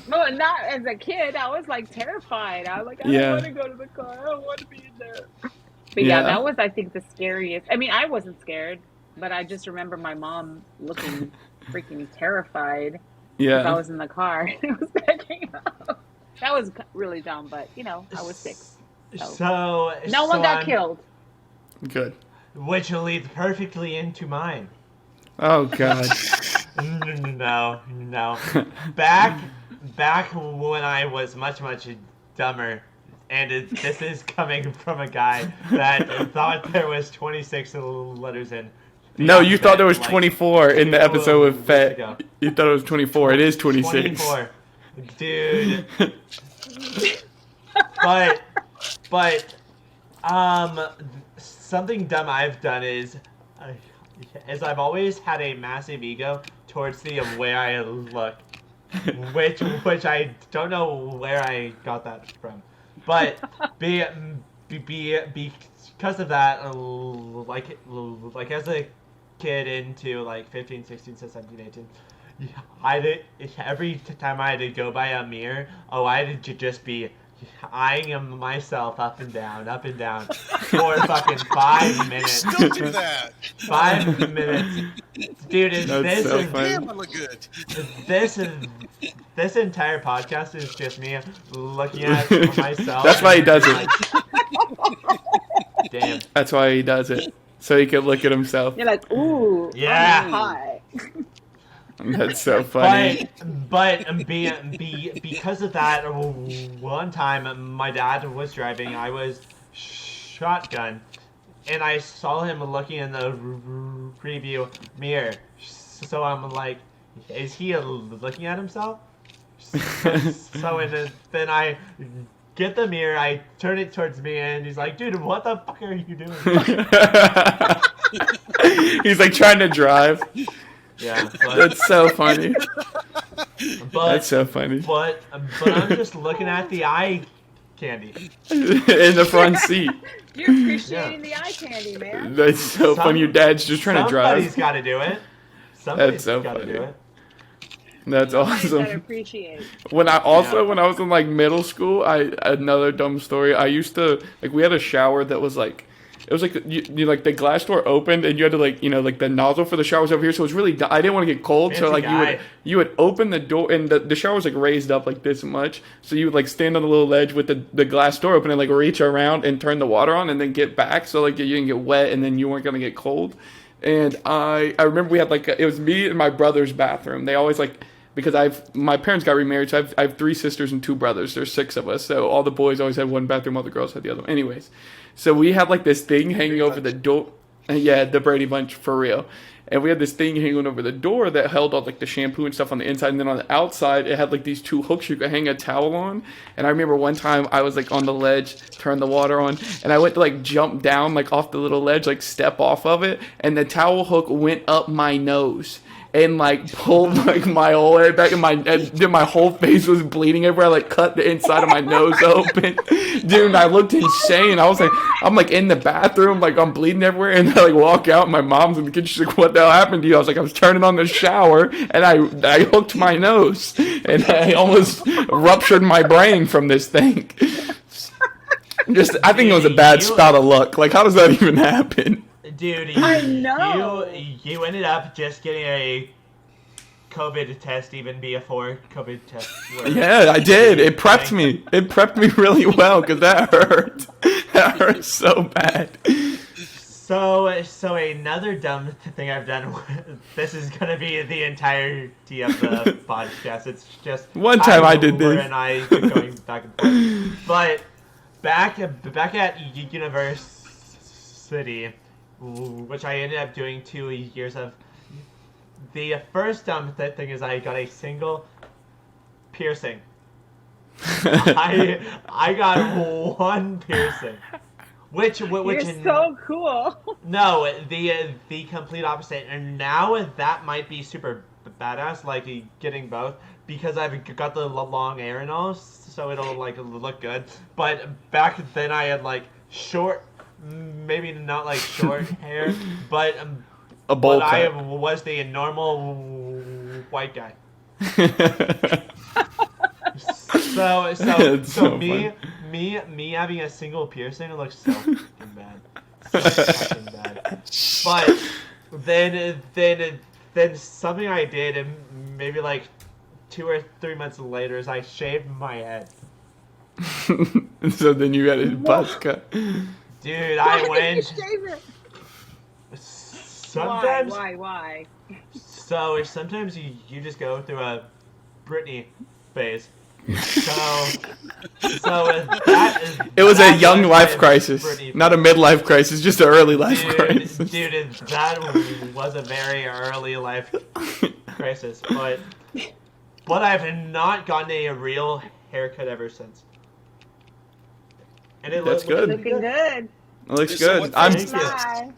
no, not as a kid. I was like terrified. I was like, I don't want to go to the car. I don't want to be in there. But yeah, that was, I think, the scariest. I mean, I wasn't scared, but I just remember my mom looking freaking terrified. Yeah. Because I was in the car. It was backing up. That was really dumb, but, I was 6. So no one got killed. Good. Which leads perfectly into mine. Oh God. No. Back when I was much dumber, and this is coming from a guy that thought there was 26 letters in. No, you thought there was 24 in the episode with Fett. You thought it was 24. It is 26. 24. Dude. But something dumb I've done is I've always had a massive ego towards the way I look, which I don't know where I got that from, but because of that, like as a kid into like 15, 16, 17, 18, every time I had to go by a mirror, I had to just be eyeing myself up and down for fucking 5 minutes. Still do that. 5 minutes, dude. This entire podcast is just me looking at myself. That's why he does it. Damn. That's why he does it, so he can look at himself. You're like, ooh, yeah. Hi. That's so funny. But because of that, one time my dad was driving, I was shotgun, and I saw him looking in the preview mirror. So I'm like, is he looking at himself? So then I get the mirror, I turn it towards me, and he's like, dude, what the fuck are you doing? He's like trying to drive. Yeah, that's so funny. That's so funny. But I'm just looking at the eye candy in the front seat. You're appreciating the eye candy, man. That's so funny. Your dad's just trying to drive. Somebody's got to do it. That's so got to funny. do it. That's awesome. Gotta appreciate. When I was in like middle school, another dumb story. I used to we had a shower that was like. It was like you like the glass door opened and you had to like the nozzle for the shower was over here, so it was really I didn't want to get cold, so like you would open the door and the shower was like raised up like this much, so you would like stand on the little ledge with the glass door open and like reach around and turn the water on and then get back, so like you didn't get wet and then you weren't gonna get cold. And I remember we had it was me and my brother's bathroom. They always because my parents got remarried, so I have 3 sisters and 2 brothers. There's 6 of us, so all the boys always had one bathroom, all the girls had the other one. Anyways, so we had this thing hanging over the door. Yeah, the Brady Bunch, for real. And we had this thing hanging over the door that held all the shampoo and stuff on the inside, and then on the outside it had these 2 hooks you could hang a towel on. And I remember one time I was on the ledge, turned the water on, and I went to jump down off the little ledge, step off of it, and the towel hook went up my nose. And pulled my whole head back, and my whole face was bleeding everywhere. I cut the inside of my nose open, dude. And I looked insane. I was I'm in the bathroom, I'm bleeding everywhere, and I walk out. And my mom's in the kitchen. She's like, "What the hell happened to you?" I was I was turning on the shower, and I hooked my nose, and I almost ruptured my brain from this thing. Just, I think it was a bad spout of luck. Like, how does that even happen? Dude, I know. You ended up just getting a COVID test even before COVID test. Yeah, I did. It prepped me. It prepped me really well because that hurt. That hurt so bad. So another dumb thing I've done. This is gonna be the entirety of the podcast. It's just one time I did this, and I keep going back and forth. But back at university, which I ended up doing 2 years of. The first dumb thing is I got a single piercing. I got one piercing. Which You're so cool. No, the complete opposite. And now that might be super badass, like getting both, because I've got the long hair and all, so it'll like look good. But back then I had like short, maybe not like short hair, but a bowl cut. I was the normal white guy. So me having a single piercing, it looks so fucking bad. So fucking bad. But then something I did, and maybe like 2 or 3 months later, is I shaved my head. So then you got a buzz cut. Dude, I went. Sometimes. Why? So sometimes you just go through a Britney phase. So that is. It was a young life crisis, not a midlife crisis, just an early life crisis. Dude, that was a very early life crisis, but I've not gotten a real haircut ever since. And That's good. Looking good. It looks So good.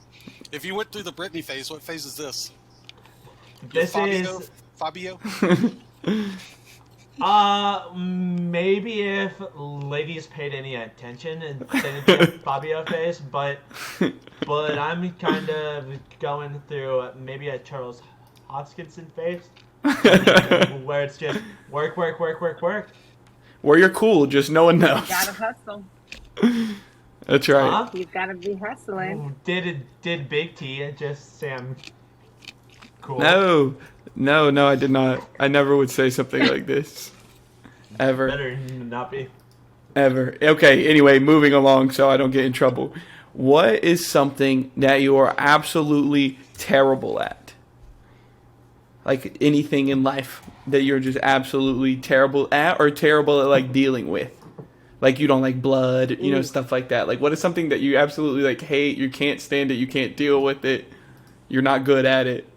If you went through the Britney phase, what phase is this? This Fabio? Maybe if ladies paid any attention, then it's a Fabio phase, but I'm kind of going through maybe a Charles Hoskinson phase, where it's just work. Where you're cool, just no one knows. Gotta hustle. That's right. You've gotta be hustling. Did Big T just say I'm cool? No, I did not. I never would say something like this. Ever. Better not be. Ever. Okay, anyway, moving along so I don't get in trouble. What is something that you are absolutely terrible at? Like anything in life that you're just absolutely terrible at or terrible at like dealing with? Like you don't like blood, stuff like that. Like what is something that you absolutely like hate, you can't stand it, you can't deal with it, you're not good at it?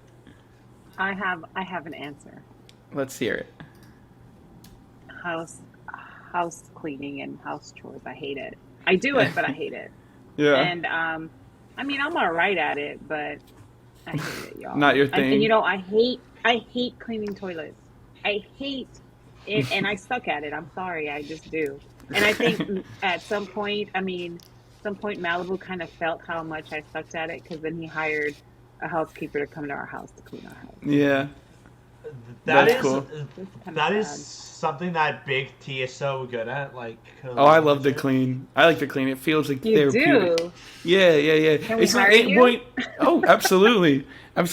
I have an answer. Let's hear it. House cleaning and house chores. I hate it. I do it, but I hate it. Yeah. And I mean, I'm alright at it, but I hate it, y'all. Not your thing. And I hate cleaning toilets. I hate it, and I suck at it. I'm sorry, I just do. And I think at some point Malibu kind of felt how much I sucked at it, because then he hired a housekeeper to come to our house to clean our house. Yeah. That's cool. That is something that Big T is so good at. Like, I love to clean. I like to clean. It feels like therapeutic. Do? Yeah. Can It's we like hire you? Oh, absolutely. And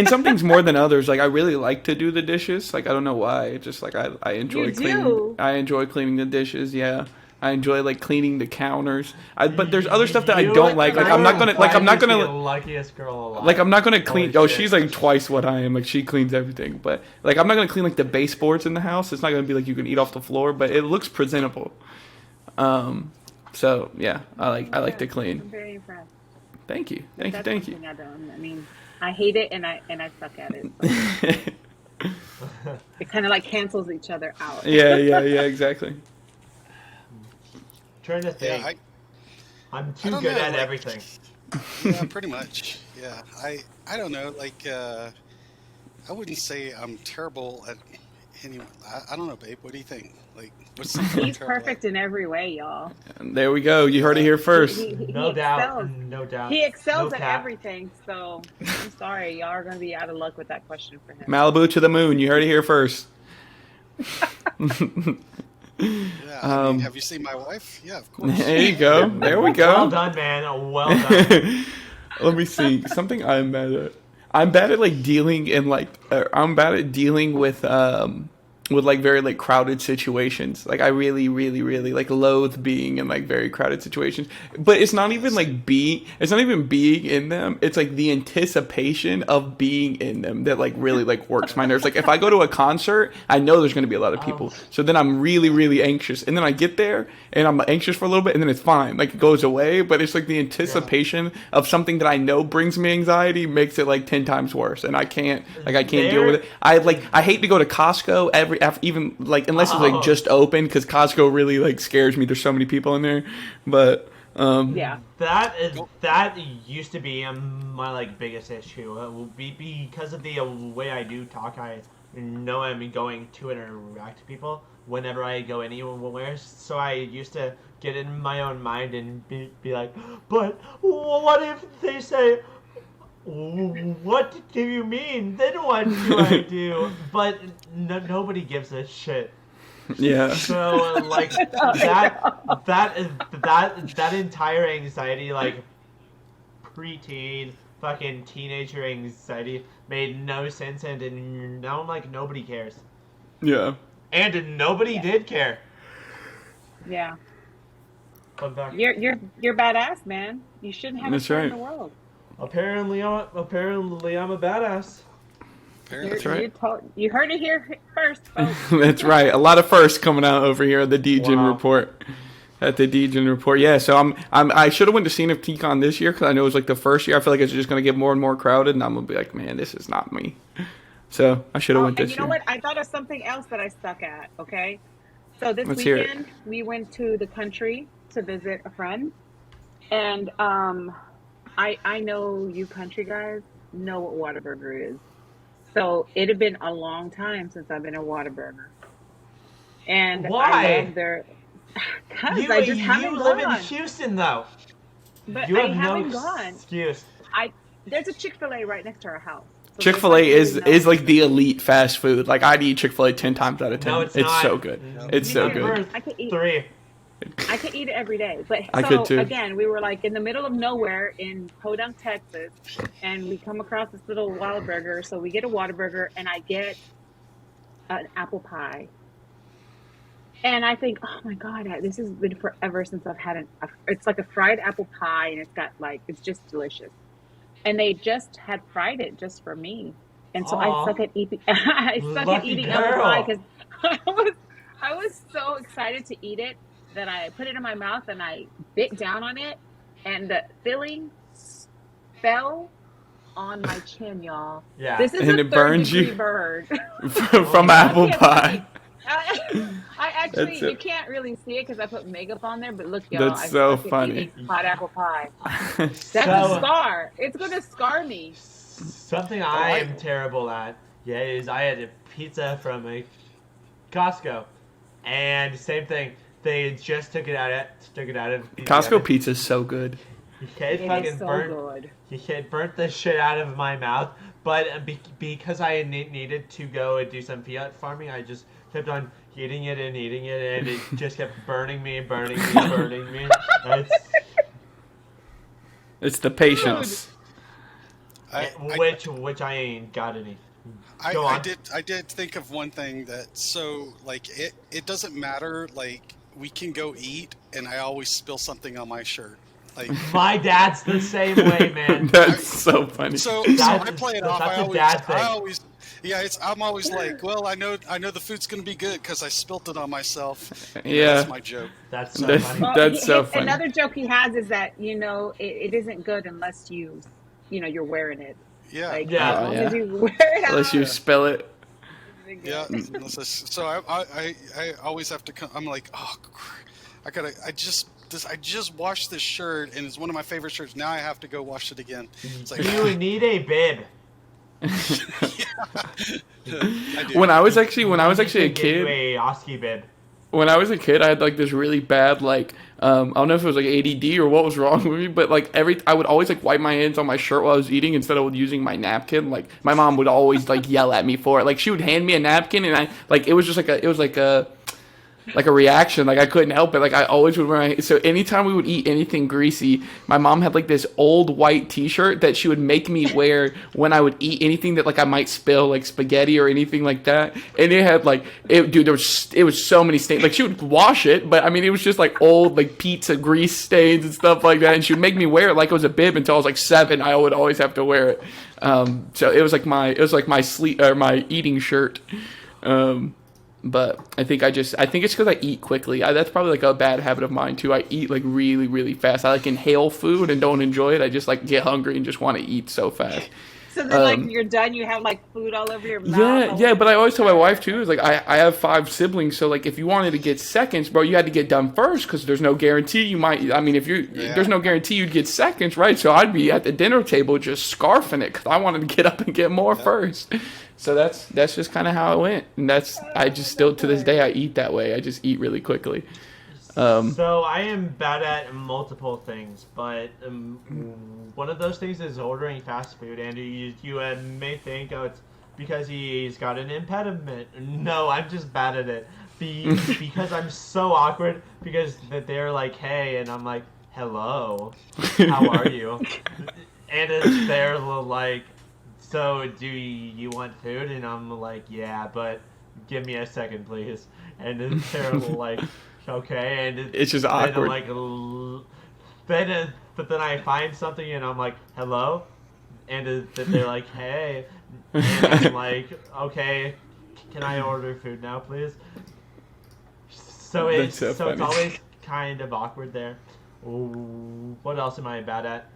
some things more than others. Like I really like to do the dishes. Like I don't know why. It's just like I enjoy cleaning. Do? I enjoy cleaning the dishes. Yeah. I enjoy like cleaning the counters. But there's other stuff that I don't like. Like I'm not gonna. The luckiest girl alive. Like I'm not gonna clean. Holy Oh, shit. she's like twice what I am. Like she cleans everything. But like I'm not gonna clean like the baseboards in the house. It's not gonna be like you can eat off the floor. But it looks presentable. So yeah, I like to clean. I'm very impressed. Thank you. That's Thank you. something I don't. I mean, I hate it and I suck at it. So. It kind of like cancels each other out. Yeah, exactly. Trying to think. Yeah, I'm too good at everything. Yeah, pretty much. Yeah, I don't know. Like, I wouldn't say I'm terrible at anyone. I don't know, babe. What do you think? Like, what's something I'm He's terrible perfect in every way, y'all. And there we go. You heard it here first. He No doubt. excels. No doubt. He excels No at cap. everything. So I'm sorry, y'all are gonna be out of luck with that question for him. Malibu to the moon. You heard it here first. Yeah, I mean, have you seen my wife? Yeah, of course. There you go. There we go. Well done, man. Well done. Let me see. Something I'm bad at. I'm bad at like dealing in like. I'm bad at dealing with like very like crowded situations. Like I really, really, really like loathe being in like very crowded situations. But it's not even like it's not even being in them. It's like the anticipation of being in them that like really like works my nerves. Like if I go to a concert, I know there's going to be a lot of people. So then I'm really, really anxious. And then I get there and I'm anxious for a little bit and then it's fine. Like it goes away. But it's like the anticipation of something that I know brings me anxiety makes it like 10 times worse. And I can't deal with it. I hate to go to Costco even like unless it's like just open because Costco really like scares me. There's so many people in there, but Yeah. That used to be my like biggest issue. Because of the way I do talk, I know I'm going to interact with people whenever I go anywhere. So I used to get in my own mind and be like, but what if they say, what do you mean? Then what do I do? But nobody gives a shit. yeah. So like that entire anxiety, like preteen fucking teenager anxiety, made no sense, and now I'm like nobody cares, Yeah. and nobody did care. Yeah. Fun fact. You're badass, man. You shouldn't have That's a care in right. the world. Apparently I'm a badass. That's right. You heard it here first, folks. That's right. A lot of firsts coming out over here at the Degen Wow. report. At the Degen report, yeah. So I should have went to CNFT Con this year because I know it was like the first year. I feel like it's just gonna get more and more crowded, and I'm gonna be like, man, this is not me. So I should have went this year. And you know what? I thought of something else that I stuck at. Okay, so this Let's hear it. weekend we went to the country to visit a friend, and I know you country guys know what Whataburger is. So it had been a long time since I've been a Whataburger. And Why? I love their because I just haven't You live gone. in Houston though. But You I have haven't no gone. excuse. There's a Chick-fil-A right next to our house. So Chick-fil-A there's is like the elite fast food. Like I'd eat Chick-fil-A 10 times out of 10. No, it's not. so good. No. It's so good. I could eat 3. I could eat it every day. But I so could too. again, we were like in the middle of nowhere in Podunk, Texas, and we come across this little Whataburger. So we get a Whataburger, and I get an apple pie. And I think, oh my God, this has been forever since I've had it's like a fried apple pie, and it's got like, it's just delicious. And they just had fried it just for me. And so Aw. I suck at eating, I suck at Lucky eating girl. apple pie because I was so excited to eat it that I put it in my mouth and I bit down on it, and the filling fell on my chin, y'all. Yeah. This is And a it burns you? third-degree burn. From apple can't pie. I actually, That's it. you can't really see it because I put makeup on there, but look, y'all, That's I so suck at funny. eating hot apple pie. That's So- a scar. It's gonna scar me. Something I am terrible at, is I had a pizza from a Costco, and same thing. They just took it out of Costco pizza is so good. It It fucking is so burnt. good. It burnt the shit out of my mouth. But because I needed to go and do some fiat farming, I just kept on eating it, and it just kept burning me. It's the patience. Which I ain't got any. Go on. I did think of one thing that, so like it doesn't matter, like we can go eat and I always spill something on my shirt. Like My dad's the same way, man. That's so funny. so That's I play it off. that's a dad thing. I'm always like, well, I know the food's gonna be good because I spilt it on myself. Yeah. That's my joke. That's so That's- funny. Well, That's so funny. Another joke he has is that it isn't good unless you're wearing it. Yeah. Like, Yeah. as long Yeah. as you wear it out, Unless you spill it. Yeah. So I always have to come. I'm like, oh, I just washed this shirt and it's one of my favorite shirts. Now I have to go wash it again. It's like You need a bib. I do. When I was actually a Get you kid, a Oski bib. when I was a kid, I had like this really bad I don't know if it was like ADD or what was wrong with me, but like I would always like wipe my hands on my shirt while I was eating instead of using my napkin. Like my mom would always like yell at me for it. Like she would hand me a napkin and it was like a reaction. Like I couldn't help it. Like I always would wear so anytime we would eat anything greasy, my mom had like this old white t-shirt that she would make me wear when I would eat anything that like I might spill, like spaghetti or anything like that. And it had like it was so many stains. Like she would wash it, but I mean it was just like old like pizza grease stains and stuff like that. And she would make me wear it like it was a bib until I was like 7. I would always have to wear it. So it was like my sleep or my eating shirt. But I think it's because I eat quickly. That's probably like a bad habit of mine too. I eat like really, really fast. I like inhale food and don't enjoy it. I just like get hungry and just want to eat so fast. So then, like, you're done, you have, like, food all over your mouth. Yeah, but I always tell my wife, too, is like, I have 5 siblings, so, like, if you wanted to get seconds, bro, you had to get done first, because there's no guarantee you might, I mean, there's no guarantee you'd get seconds, right? So I'd be at the dinner table just scarfing it, because I wanted to get up and get more first. So that's just kind of how it went, and I just still, to this day, I eat that way. I just eat really quickly. So I am bad at multiple things, but one of those things is ordering fast food. And you may think, oh, it's because he's got an impediment. No, I'm just bad at it. Because I'm so awkward. Because they're like, hey, and I'm like, hello, how are you? And they're like, so do you want food? And I'm like, yeah, but give me a second, please. And they're like, okay, and it's just awkward. But then I find something and I'm like, hello, and they're like, hey, and I'm like, okay, can I order food now, please? So it's always kind of awkward there. Ooh, what else am I bad at?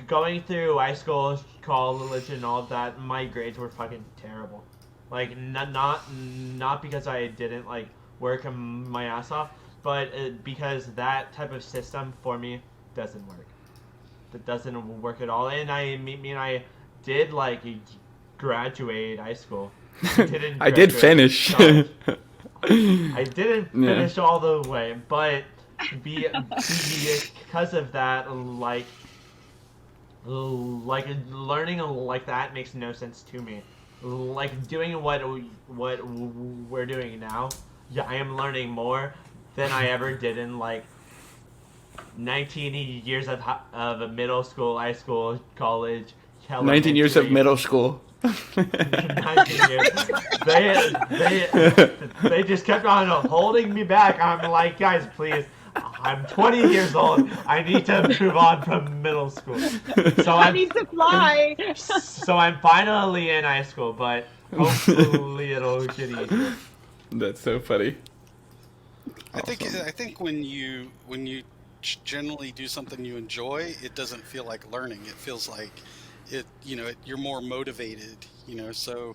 Going through high school, college, and all of that, my grades were fucking terrible. Like not because I didn't like work my ass off, but because that type of system for me doesn't work. It doesn't work at all. And I did like graduate high school. I did finish. I didn't finish all the way, but because of that, like learning like that makes no sense to me. Like doing what we're doing now. Yeah, I am learning more than I ever did in like 19 years of middle school, high school, college, 19 years of middle school. 19 years. They just kept on holding me back. I'm like, guys, please. I'm 20 years old. I need to move on from middle school. So I need to fly. So I'm finally in high school, but hopefully it'll get easier. That's so funny. Awesome. I think when you generally do something you enjoy, it doesn't feel like learning. It feels like you're more motivated. So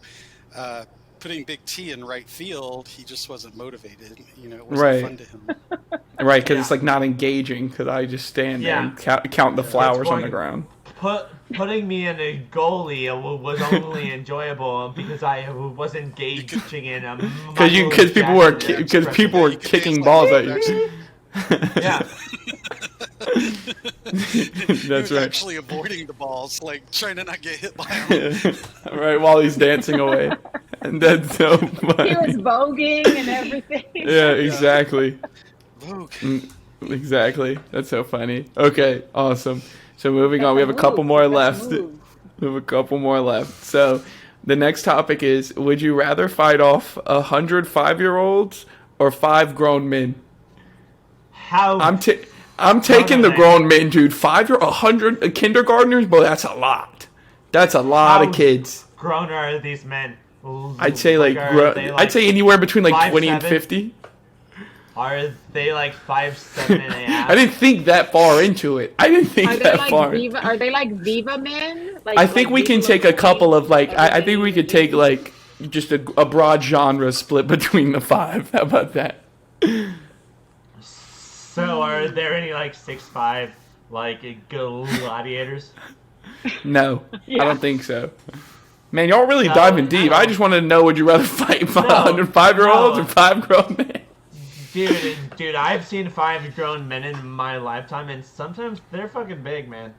putting Big T in right field, he just wasn't motivated. It wasn't fun to him. Right, because it's like not engaging. Because I just stand there and count the flowers on the ground. Putting me in a goalie was only enjoyable because I was engaging in a because people were kicking balls at you. Yeah. That's right. Actually avoiding the balls, like trying to not get hit by them. Right, while he's dancing away. And that's so funny. He was voguing and everything. Yeah, exactly. Vogue. Exactly. That's so funny. Okay, awesome. So moving on, we have a couple more left. We have a couple more left. So the next topic is: would you rather fight off 100 5-year-olds or 5 grown men? How? I'm taking the grown men, dude. 100 kindergartners, bro. That's a lot. That's a lot of kids. Grown are these men? I'd say I'd say anywhere between like 20 and 50. Are they like 5'7" and a half? I didn't think that far into it. I didn't think that far. Are they like Viva men? I think we can take a couple of like. I think we could take like just a broad genre split between the 5. How about that? So are there any like 6'5" like gladiators? No, I don't think so. Man, y'all really diving deep. I just wanted to know: would you rather fight 105-year-olds or 5 grown men? Dude, I've seen 5 grown men in my lifetime, and sometimes they're fucking big, man.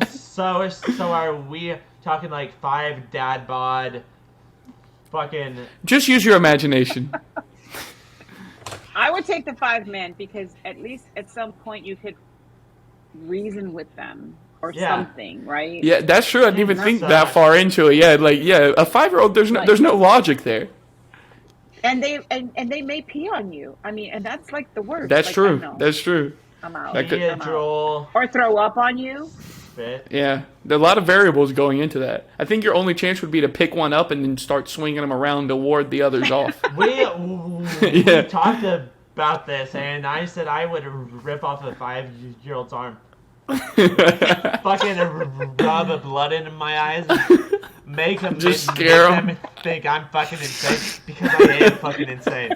so are we talking like 5 dad bod, fucking? Just use your imagination. would take the 5 men because at least at some point you could reason with them or something, right? Yeah, that's true. I didn't even think that sucks. far into it. Yeah, like a 5-year-old. There's no logic there. And they may pee on you. I mean, and that's like the worst. That's like, true. That's true. I'm out. That could- I'm out. Drool. Or throw up on you. Spit. Yeah, there are a lot of variables going into that. I think your only chance would be to pick one up and then start swinging them around to ward the others off. We talked about this, and I said I would rip off a 5-year-old's arm. Fucking rub blood into my eyes. Make them Just scare them. Think I'm fucking insane because I am fucking insane.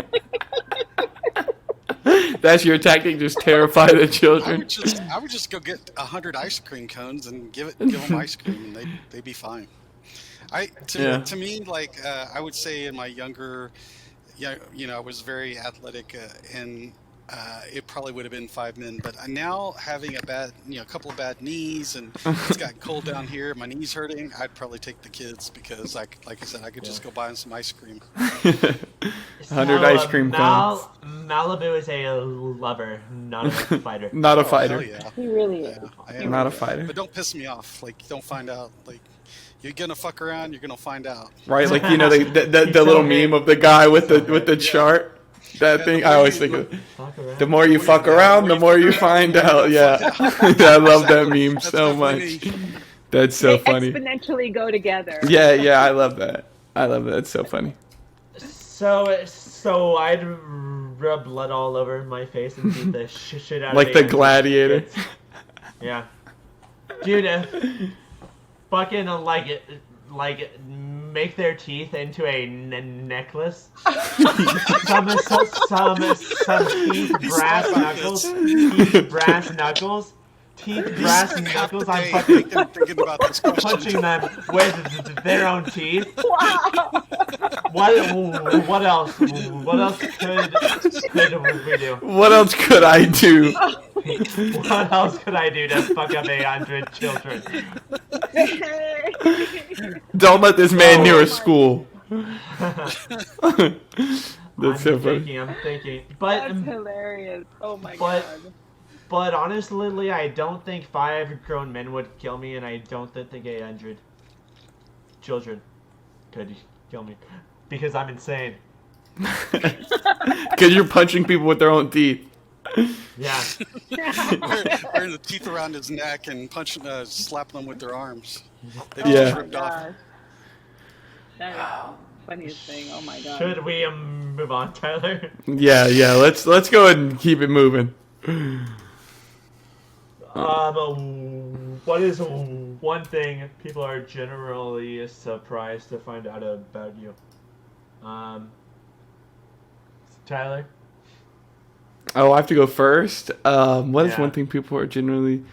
That's your tactic, just terrify the children. I would just go get 100 ice cream cones and give them ice cream, and they'd be fine. To me, like I would say in my younger, I was very athletic, and it probably would have been 5 men. But now having a couple of bad knees, and it's got cold down here, my knees hurting, I'd probably take the kids because, like I said, I could just go buy them some ice cream. 100 ice cream cones. Malibu is a lover, not a fighter. Not a fighter. Hell yeah. He really is. Yeah, I am. Not a fighter. But don't piss me off. Like, don't find out. Like, you're gonna fuck around. You're gonna find out. Right, like the little meme of the guy with the chart. That thing, I always think of. The more you fuck around, the more you find out. Yeah, I love that meme so much. That's so They funny. exponentially go together. Yeah, I love that. It's so funny. So I'd rub blood all over my face and beat the shit out of Like the gladiator. Yeah, dude, fucking make their teeth into a necklace. some teeth, brass knuckles. I'm fucking thinking about this question. punching them with their own teeth. Wow. What else? What else could we do? What else could I do? What else could I do to fuck up 800 children? Don't let this man near a school. That's so funny. I'm thinking. But, That's hilarious. Oh my god. But honestly, I don't think 5 grown men would kill me, and I don't think 800 children could kill me. Because I'm insane. Because you're punching people with their own teeth. Yeah. Wearing the teeth around his neck and slapping them with their arms. They Yeah. just ripped off. Gosh. That is the funniest thing. Oh my god. Should we move on, Tyler? Yeah. Let's go ahead and keep it moving. What is one thing people are generally surprised to find out about you? Tyler? Oh, I have to go first. What is Yeah. one thing people are generally?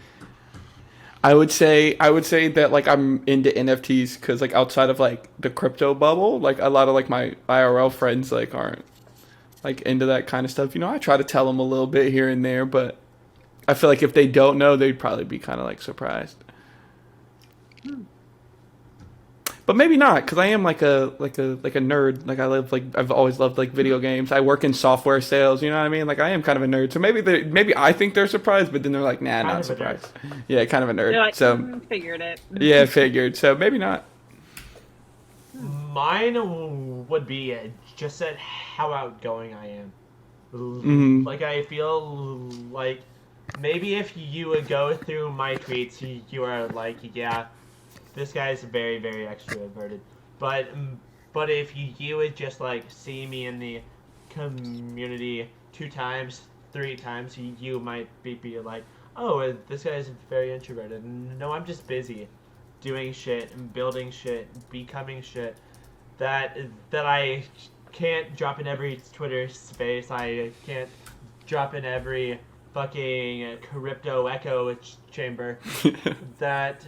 I would say that like I'm into NFTs because like outside of like the crypto bubble, like a lot of like my IRL friends like aren't like into that kind of stuff. I try to tell them a little bit here and there, but I feel like if they don't know, they'd probably be kind of like surprised. But maybe not, because I am like a nerd. Like I've always loved like video games. I work in software sales. You know what I mean? Like I am kind of a nerd. So maybe I think they're surprised, but then they're like, nah, not surprised. Yeah, kind of a nerd. You're like, So figured it. yeah, figured. So maybe not. Mine would be just at how outgoing I am. Mhm. Like I feel like maybe if you would go through my tweets, you are like, yeah, this guy's very, very extroverted. But if you would just like see me in the community 2 times, 3 times, you might be like, oh, this guy's very introverted. No, I'm just busy doing shit, building shit, becoming shit that I can't drop in every Twitter space. I can't drop in every fucking crypto echo chamber that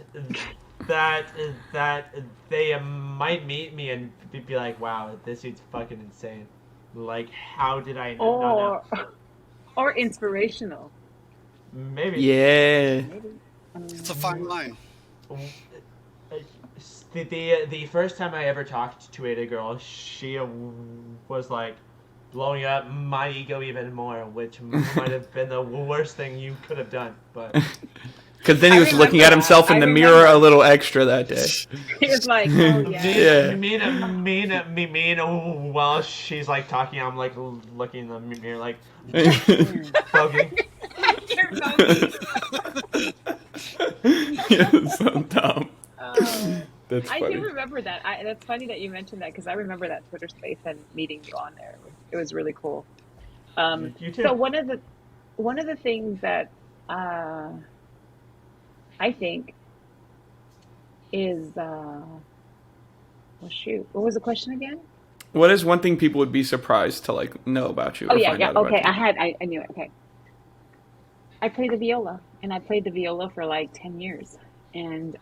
they might meet me and be like, wow, this dude's fucking insane. Like, how did I not know? Or inspirational. Maybe. Yeah. Maybe. It's a fine line. The first time I ever talked to ADAGurl, she was like, blowing up my ego even more, which might have been the worst thing you could have done. But because then he was looking at himself in the mirror a little extra that day. He was like, oh yeah. Me, while she's like talking, I'm like looking in the mirror like, bogey. You're bogey. You're so dumb. That's I funny. do remember that. That's funny that you mentioned that because I remember that Twitter space and meeting you on there. It was really cool. You too. So one of the things that I think is well, shoot, what was the question again? What is one thing people would be surprised to like know about you? Oh or yeah, find yeah. out about Okay, you? I knew it. Okay, I play the viola, and I played the viola for like 10 years, and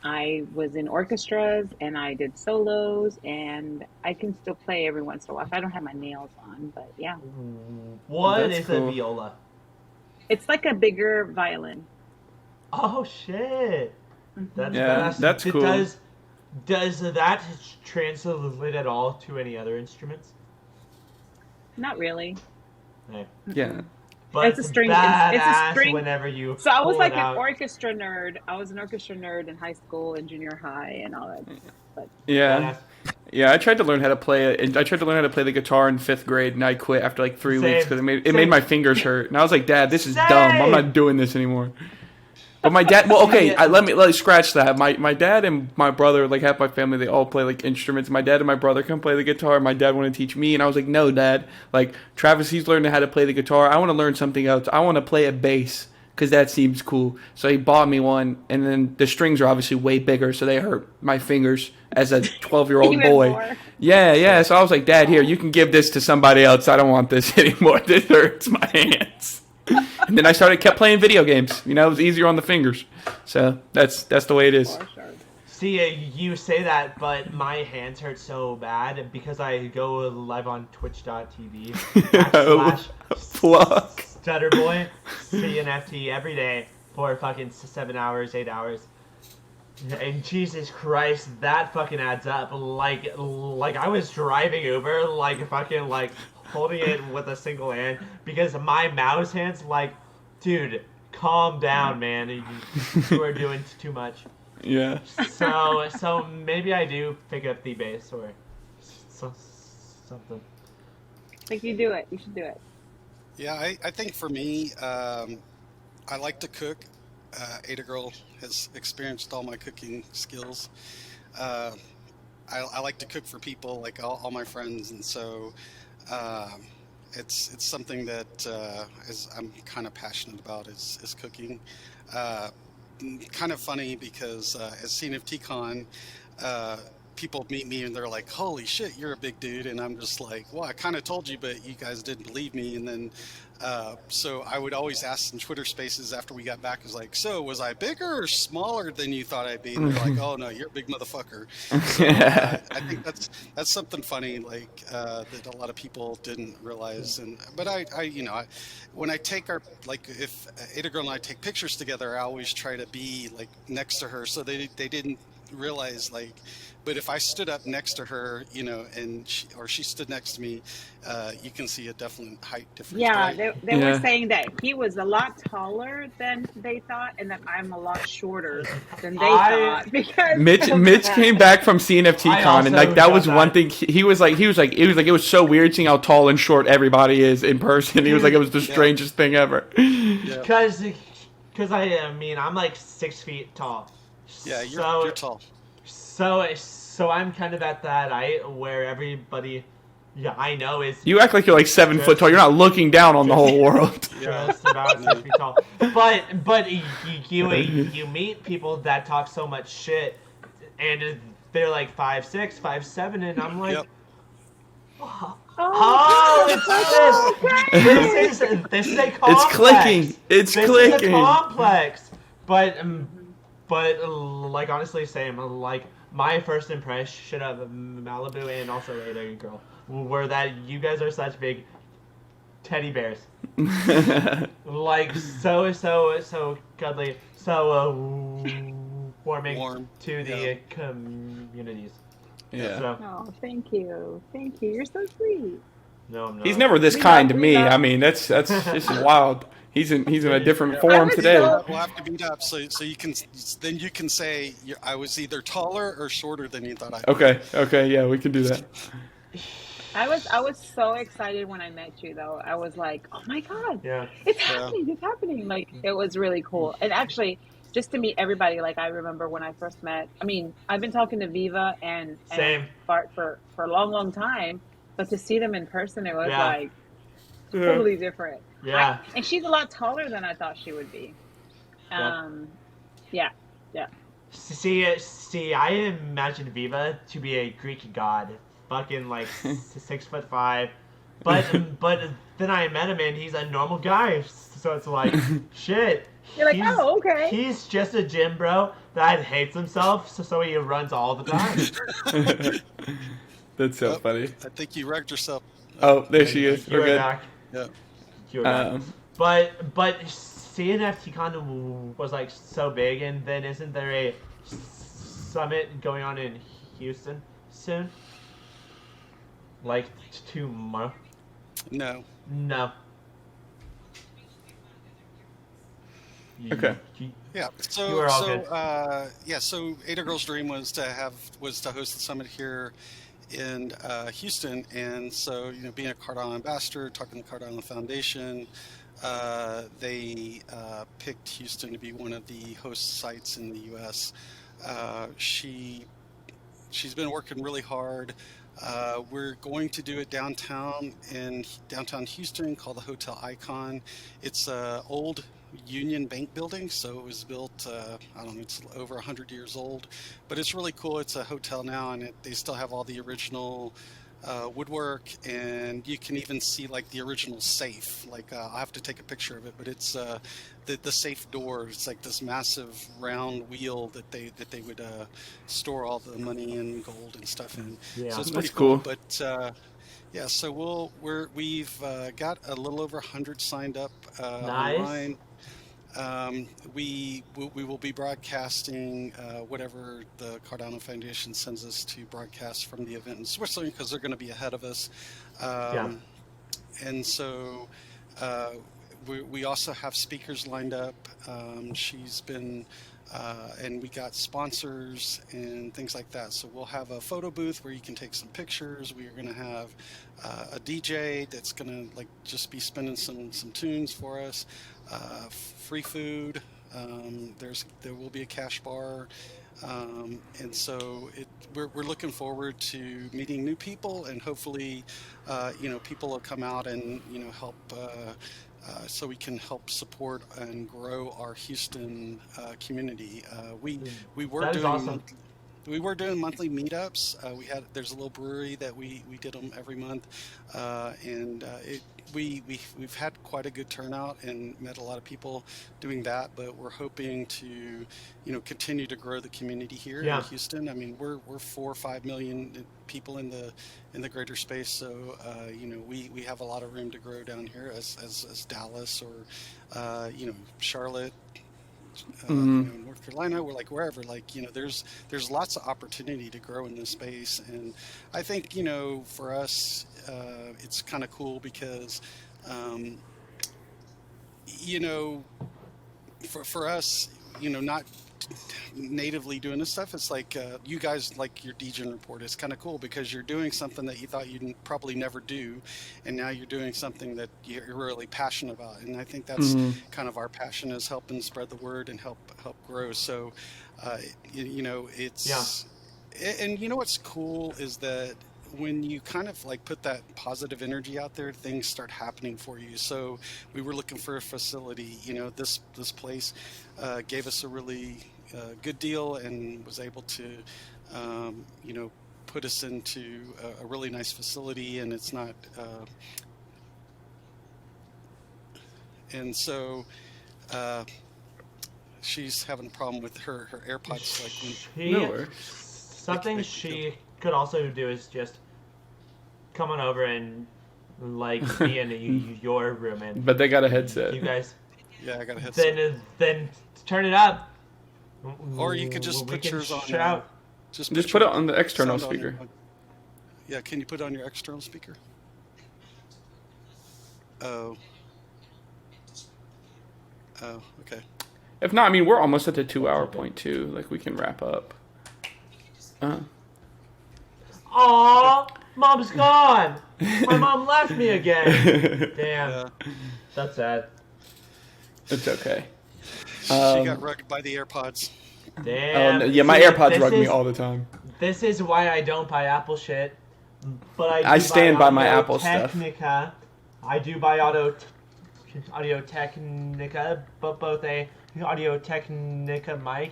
I was in orchestras, and I did solos, and I can still play every once in a while. If I don't have my nails on, but yeah, What That's is cool. a viola? it's like a bigger violin. Oh shit! That's Yeah, badass. that's cool. Does that translate at all to any other instruments? Not really. Hey. Yeah. But It's a string- badass it's a string- whenever you. So I was pull like it an out. orchestra nerd. I was an orchestra nerd in high school and junior high and all that. But Yeah. Badass. Yeah, I tried to learn how to play it. I tried to learn how to play the guitar in 5th grade, and I quit after like 3 weeks because it made my fingers hurt. And I was like, Dad, this is dumb. I'm not doing this anymore. But my dad, well, okay, let me scratch that. My dad and my brother, like half my family, they all play like instruments. My dad and my brother can play the guitar. My dad wanted to teach me, and I was like, no, Dad. Like Travis, he's learning how to play the guitar. I want to learn something else. I want to play a bass because that seems cool. So he bought me one, and then the strings are obviously way bigger, so they hurt my fingers as a 12-year-old Even boy. more. Yeah. So I was like, Dad, here, you can give this to somebody else. I don't want this anymore. This hurts my hands. And then I kept playing video games. You know, it was easier on the fingers. So that's the way it is. For sure. See, you say that, but my hands hurt so bad because I go live on Twitch.tv Plug. Stutterboy CNFT every day for fucking 7 hours, 8 hours. And Jesus Christ, that fucking adds up. Like I was driving Uber, like fucking like holding it with a single hand because my mouse hands, like, dude, calm down, man. You are doing too much. Yeah. So maybe I do pick up the bass or something. Like you do it. You should do it. Yeah, I think for me, I like to cook. ADAGurl has experienced all my cooking skills. I like to cook for people, like all my friends, and so it's something that I'm kind of passionate about is cooking. Kind of funny because at CNFTCon, people meet me and they're like, holy shit, you're a big dude. And I'm just like, well, I kind of told you, but you guys didn't believe me. And then, so I would always ask in Twitter spaces after we got back, I was like, so was I bigger or smaller than you thought I'd be? And they're like, oh no, you're a big motherfucker. So I think that's something funny, like, that a lot of people didn't realize. But when I take if ADAGurl and I take pictures together, I always try to be like next to her. So they didn't realize, like, but if I stood up next to her, and she stood next to me, you can see a definite height difference. Yeah, they were saying that he was a lot taller than they thought, and that I'm a lot shorter than they thought. Because Mitch came back from CNFT Con, and like that was one thing. He was like it was so weird seeing how tall and short everybody is in person. He was like, it was the strangest thing ever. Because I'm like 6 feet tall. Yeah, you're tall. So I'm kind of at that height where everybody, I know is. You act like you're like 7 foot tall. You're not looking down on the whole world. Just about 6 feet tall. But you meet people that talk so much shit, and they're like 5'6", 5'7", and I'm like, this is a complex. It's clicking. It's clicking. This is a complex. But like honestly, same. Like my first impression of Malibu and also ADAGurl were that you guys are such big teddy bears. Like so cuddly, so warming to the communities. Yeah. So, oh, thank you. You're so sweet. No, I'm not. He's never this kind to me. I mean, that's just wild. He's in a different form today. so- We'll have to meet up so you can say I was either taller or shorter than you thought I was. Okay, yeah, we can do that. I was so excited when I met you though. I was like, oh my God, Yeah. it's happening. Like it was really cool. And actually just to meet everybody, like I remember when I first met, I mean, I've been talking to Viva and Same. Bart for a long time, but to see them in person, it was Yeah. like totally different. Yeah. And she's a lot taller than I thought she would be. Yeah. See, I imagine Viva to be a Greek god, fucking like 6'5", but then I met him and he's a normal guy, so it's like shit. You're like, oh, okay. He's just a gym bro that hates himself, so he runs all the time. That's so funny. I think you wrecked yourself. Oh, there she is. You're We're good. Yeah. You're back. But CNFT kind of was like so big, and then isn't there a summit going on in Houston soon? Like tomorrow? No. No. Okay. Yeah. So You are all good. So ADAGurl's dream was to host the summit here in Houston, and so being a Cardano ambassador, talking to the Cardano Foundation, they picked Houston to be one of the host sites in the U.S. She's been working really hard. We're going to do it downtown in downtown Houston, called the Hotel Icon. It's an old Union Bank building, so it was built, I don't know, it's over 100 years old, but it's really cool. It's a hotel now, and they still have all the original woodwork, and you can even see like the original safe. Like I'll have to take a picture of it, but it's the safe door. It's like this massive round wheel that they would store all the money and gold and stuff in. Yeah. So it's That's pretty cool. But yeah, so we've got a little over 100 signed up Nice. online. We will be broadcasting whatever the Cardano Foundation sends us to broadcast from the event in Switzerland, because they're going to be ahead of us. And so we also have speakers lined up. She's been and we got sponsors and things like that. So we'll have a photo booth where you can take some pictures. We are going to have a DJ that's going to just be spinning some tunes for us. Free food. There will be a cash bar, and so we're looking forward to meeting new people, and hopefully, people will come out and help. So we can help support and grow our Houston community. We were That is doing awesome. we were doing monthly meetups. There's a little brewery that we did them every month, and we've had quite a good turnout and met a lot of people doing that. But we're hoping to continue to grow the community here in Houston. I mean, we're 4 or 5 million people in the greater space, so we have a lot of room to grow down here as Dallas or Charlotte. North Carolina, we're wherever, there's lots of opportunity to grow in this space. And I think, for us, it's kind of cool because, for us, not natively doing this stuff, it's you guys, your Degen report, it's kind of cool because you're doing something that you thought you'd probably never do, and now you're doing something that you're really passionate about. And I think that's kind of our passion, is helping spread the word and help grow. So it's and what's cool is that when you kind of put that positive energy out there, things start happening for you. So we were looking for a facility. This place gave us a really good deal and was able to put us into a really nice facility, and it's not and so she's having a problem with her AirPods. No worries. Something she could also do is just come on over and be in your room, and But they got a headset. you guys Yeah, I got a headset. then turn it up. Or you could just We put can yours on. shout. Just put it on the external sound on speaker. Yeah, can you put it on your external speaker? Oh. Oh, okay. If not, I mean, we're almost at the 2-hour point too. Like, we can wrap up. Aw, Mom's gone. My mom left me again. Damn, Yeah. that's sad. It's okay. She got rugged by the AirPods. Damn. No, yeah, my See, AirPods this rug me is- all the time. This is why I don't buy Apple shit. But I I do stand by my Audio Apple stuff. Technica. I do buy Audio Technica, but both a Audio Technica mic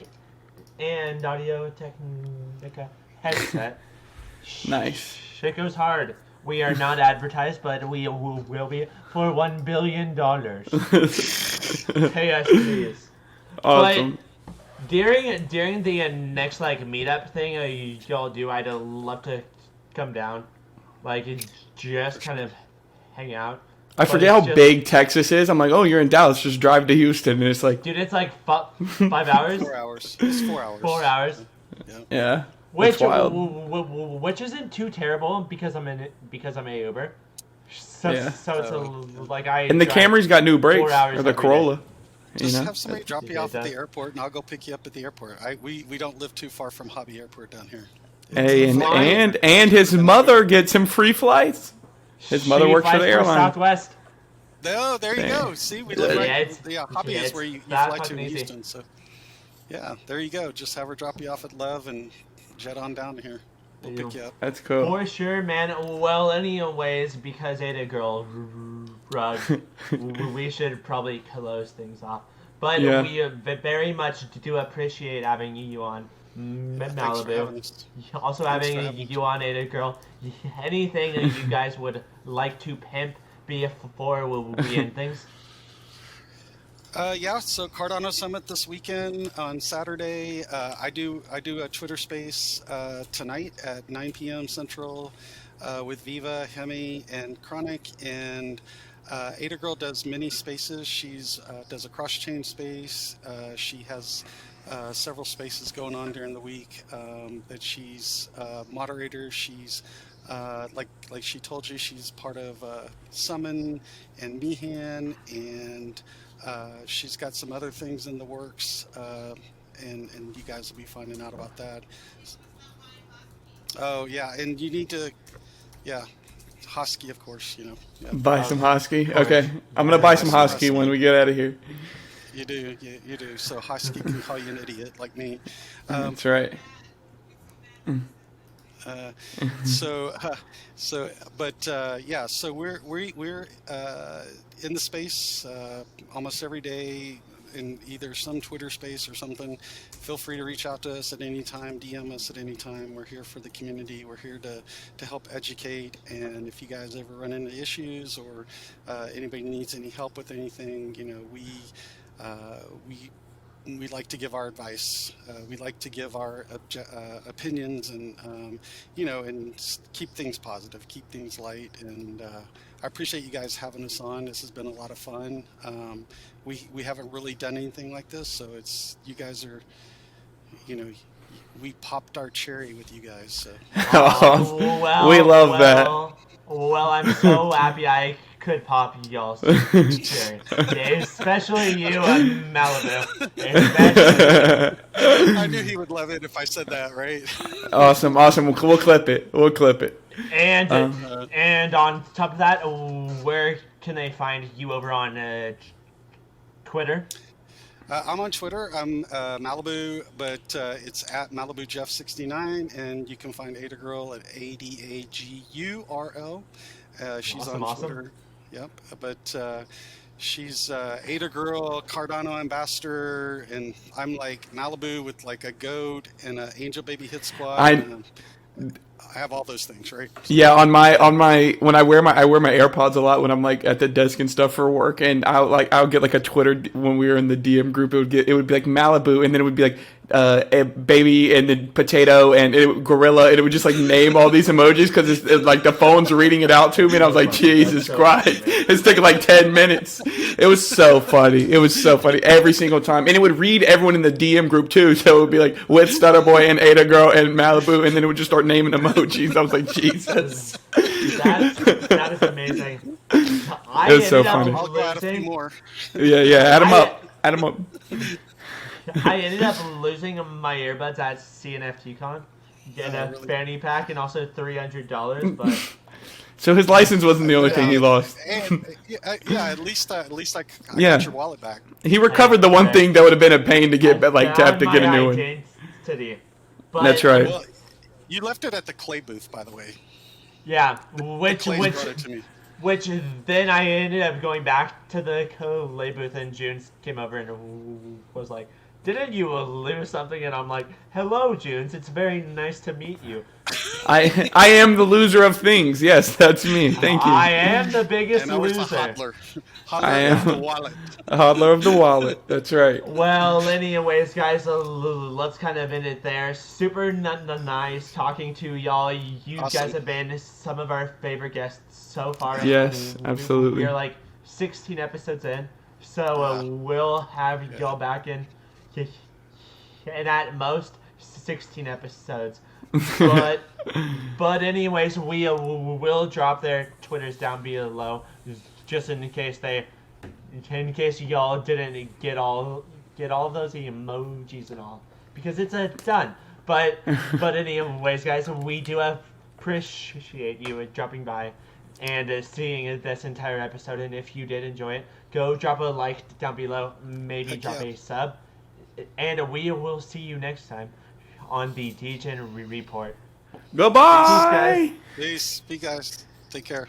and Audio Technica headset. Nice. Shit goes hard. We are not advertised, but we will be for $1 billion. Pay us, please. Awesome. During the next like meetup thing y'all do, I'd love to come down, like just kind of hang out. I But forget it's how big Texas is. I'm like, oh, you're in Dallas. Just drive to Houston. And it's like, Dude, it's like 5 hours. 4 hours. It's 4 hours. 4 hours. yeah. Which It's wild. which isn't too terrible because I'm a Uber. So Yeah. so it's like I. And the drive Camry's got new brakes. 4 hours Or the every day. Corolla. Just You know? have somebody drop you Yeah, off at the that- airport, and I'll go pick you up at the airport. We don't live too far from Hobby Airport down here. Hey, Flying. and his mother gets him free flights. His mother She works for flies the airline. Oh, Southwest. there you Dang. go. See, we live Yeah, right. it's- Yeah, Hobby yeah, is it's where you that fly to fucking in easy. Houston. So, yeah, there you go. Just have her drop you off at Love and jet on down here. We'll pick you up. That's cool. For sure, man. Well, anyways, because ADAGurl rug, we should probably close things off. But Yeah. we very much do appreciate having you on Thanks for having Malibu. us. Also Thanks for having having you on ADAGurl. Anything that you guys would like to pimp before we end things? Yeah, so Cardano Summit this weekend on Saturday. I do a Twitter space tonight at 9 p.m. Central with Viva, Hemi, and Chronic. And ADAGurl does many spaces. She's does a cross-chain space. She has several spaces going on during the week that she's moderator. She's like she told you, she's part of Summon and Mihan, and she's got some other things in the works, and you guys will be finding out about that. Oh yeah, and you need to, yeah, Husky, of course, you know. Yeah. Buy some Husky. Okay. I'm going to buy some Husky when we get out of here. You do, you do. So Husky can call you an idiot like me. That's right. Yeah, so we're in the space almost every day in either some Twitter space or something. Feel free to reach out to us at any time, DM us at any time. We're here for the community. We're here to help educate. And if you guys ever run into issues or anybody needs any help with anything, you know, we like to give our advice. We like to give our opinions, and you know, and keep things positive, keep things light. And I appreciate you guys having us on. This has been a lot of fun. We haven't really done anything like this, so it's, you guys are, you know, we popped our cherry with you guys. So. We love that. Well, I'm so happy I could pop y'all's cherry. Especially you, Malibu. Especially. I knew he would love it if I said that, right? Awesome. We'll clip it. And on top of that, where can they find you over on Twitter? I'm on Twitter. I'm Malibu, but it's at MalibuJeff69, and you can find ADAGurl at ADAGURL. She's Awesome, on Twitter. Yep, but she's ADAGurl, Cardano ambassador, and I'm like Malibu with like a goat and an Angel Baby Hit Squad. I have all those things, right? Yeah, on my when I wear my AirPods a lot when I'm like at the desk and stuff for work, and I'll get like a Twitter when we were in the DM group. It would be like Malibu, and then it would be like a baby and the potato and gorilla, and it would just like name all these emojis because it's like the phone's reading it out to me, and I was like, Jesus Christ, it's taking like 10 minutes. It was so funny. It was so funny every single time, and it would read everyone in the DM group too. So it would be like with Stutterboy and ADAGurl and Malibu, and then it would just start naming emojis. I was like, Jesus. That is amazing. It was so funny. I'll go add a few more. Yeah, add them up. Add them up. I ended up losing my earbuds at CNFT Con, getting a fanny pack and also $300. But so his license wasn't the only thing he lost. And, at least I got your wallet back. He recovered the one thing that would have been a pain to get, to have to get a new one. But, that's right. Well, you left it at the clay booth, by the way. Yeah, Clay brought it to me. Which then I ended up going back to the clay booth, and Junes came over and was like, "Didn't you lose something?" And I'm like, "Hello, Junes. It's very nice to meet you." I am the loser of things. Yes, that's me. Thank you. I am the biggest and I was loser. the hodler. I am of the wallet. a hodler of the wallet. That's right. Well, anyways, guys, let's kind of end it there. Super nice talking to y'all. You Awesome. guys have been some of our favorite guests so far. Yes, absolutely. We're like 16 episodes in, so we'll have y'all back in at most 16 episodes. But anyways, we will drop their Twitters down below, just in case y'all didn't get all of those emojis and all, because it's done. But anyways, guys, we do appreciate you dropping by and seeing this entire episode. And if you did enjoy it, go drop a like down below, maybe drop a sub, and we will see you next time on the Degen Report. Goodbye. Peace, guys. Take care.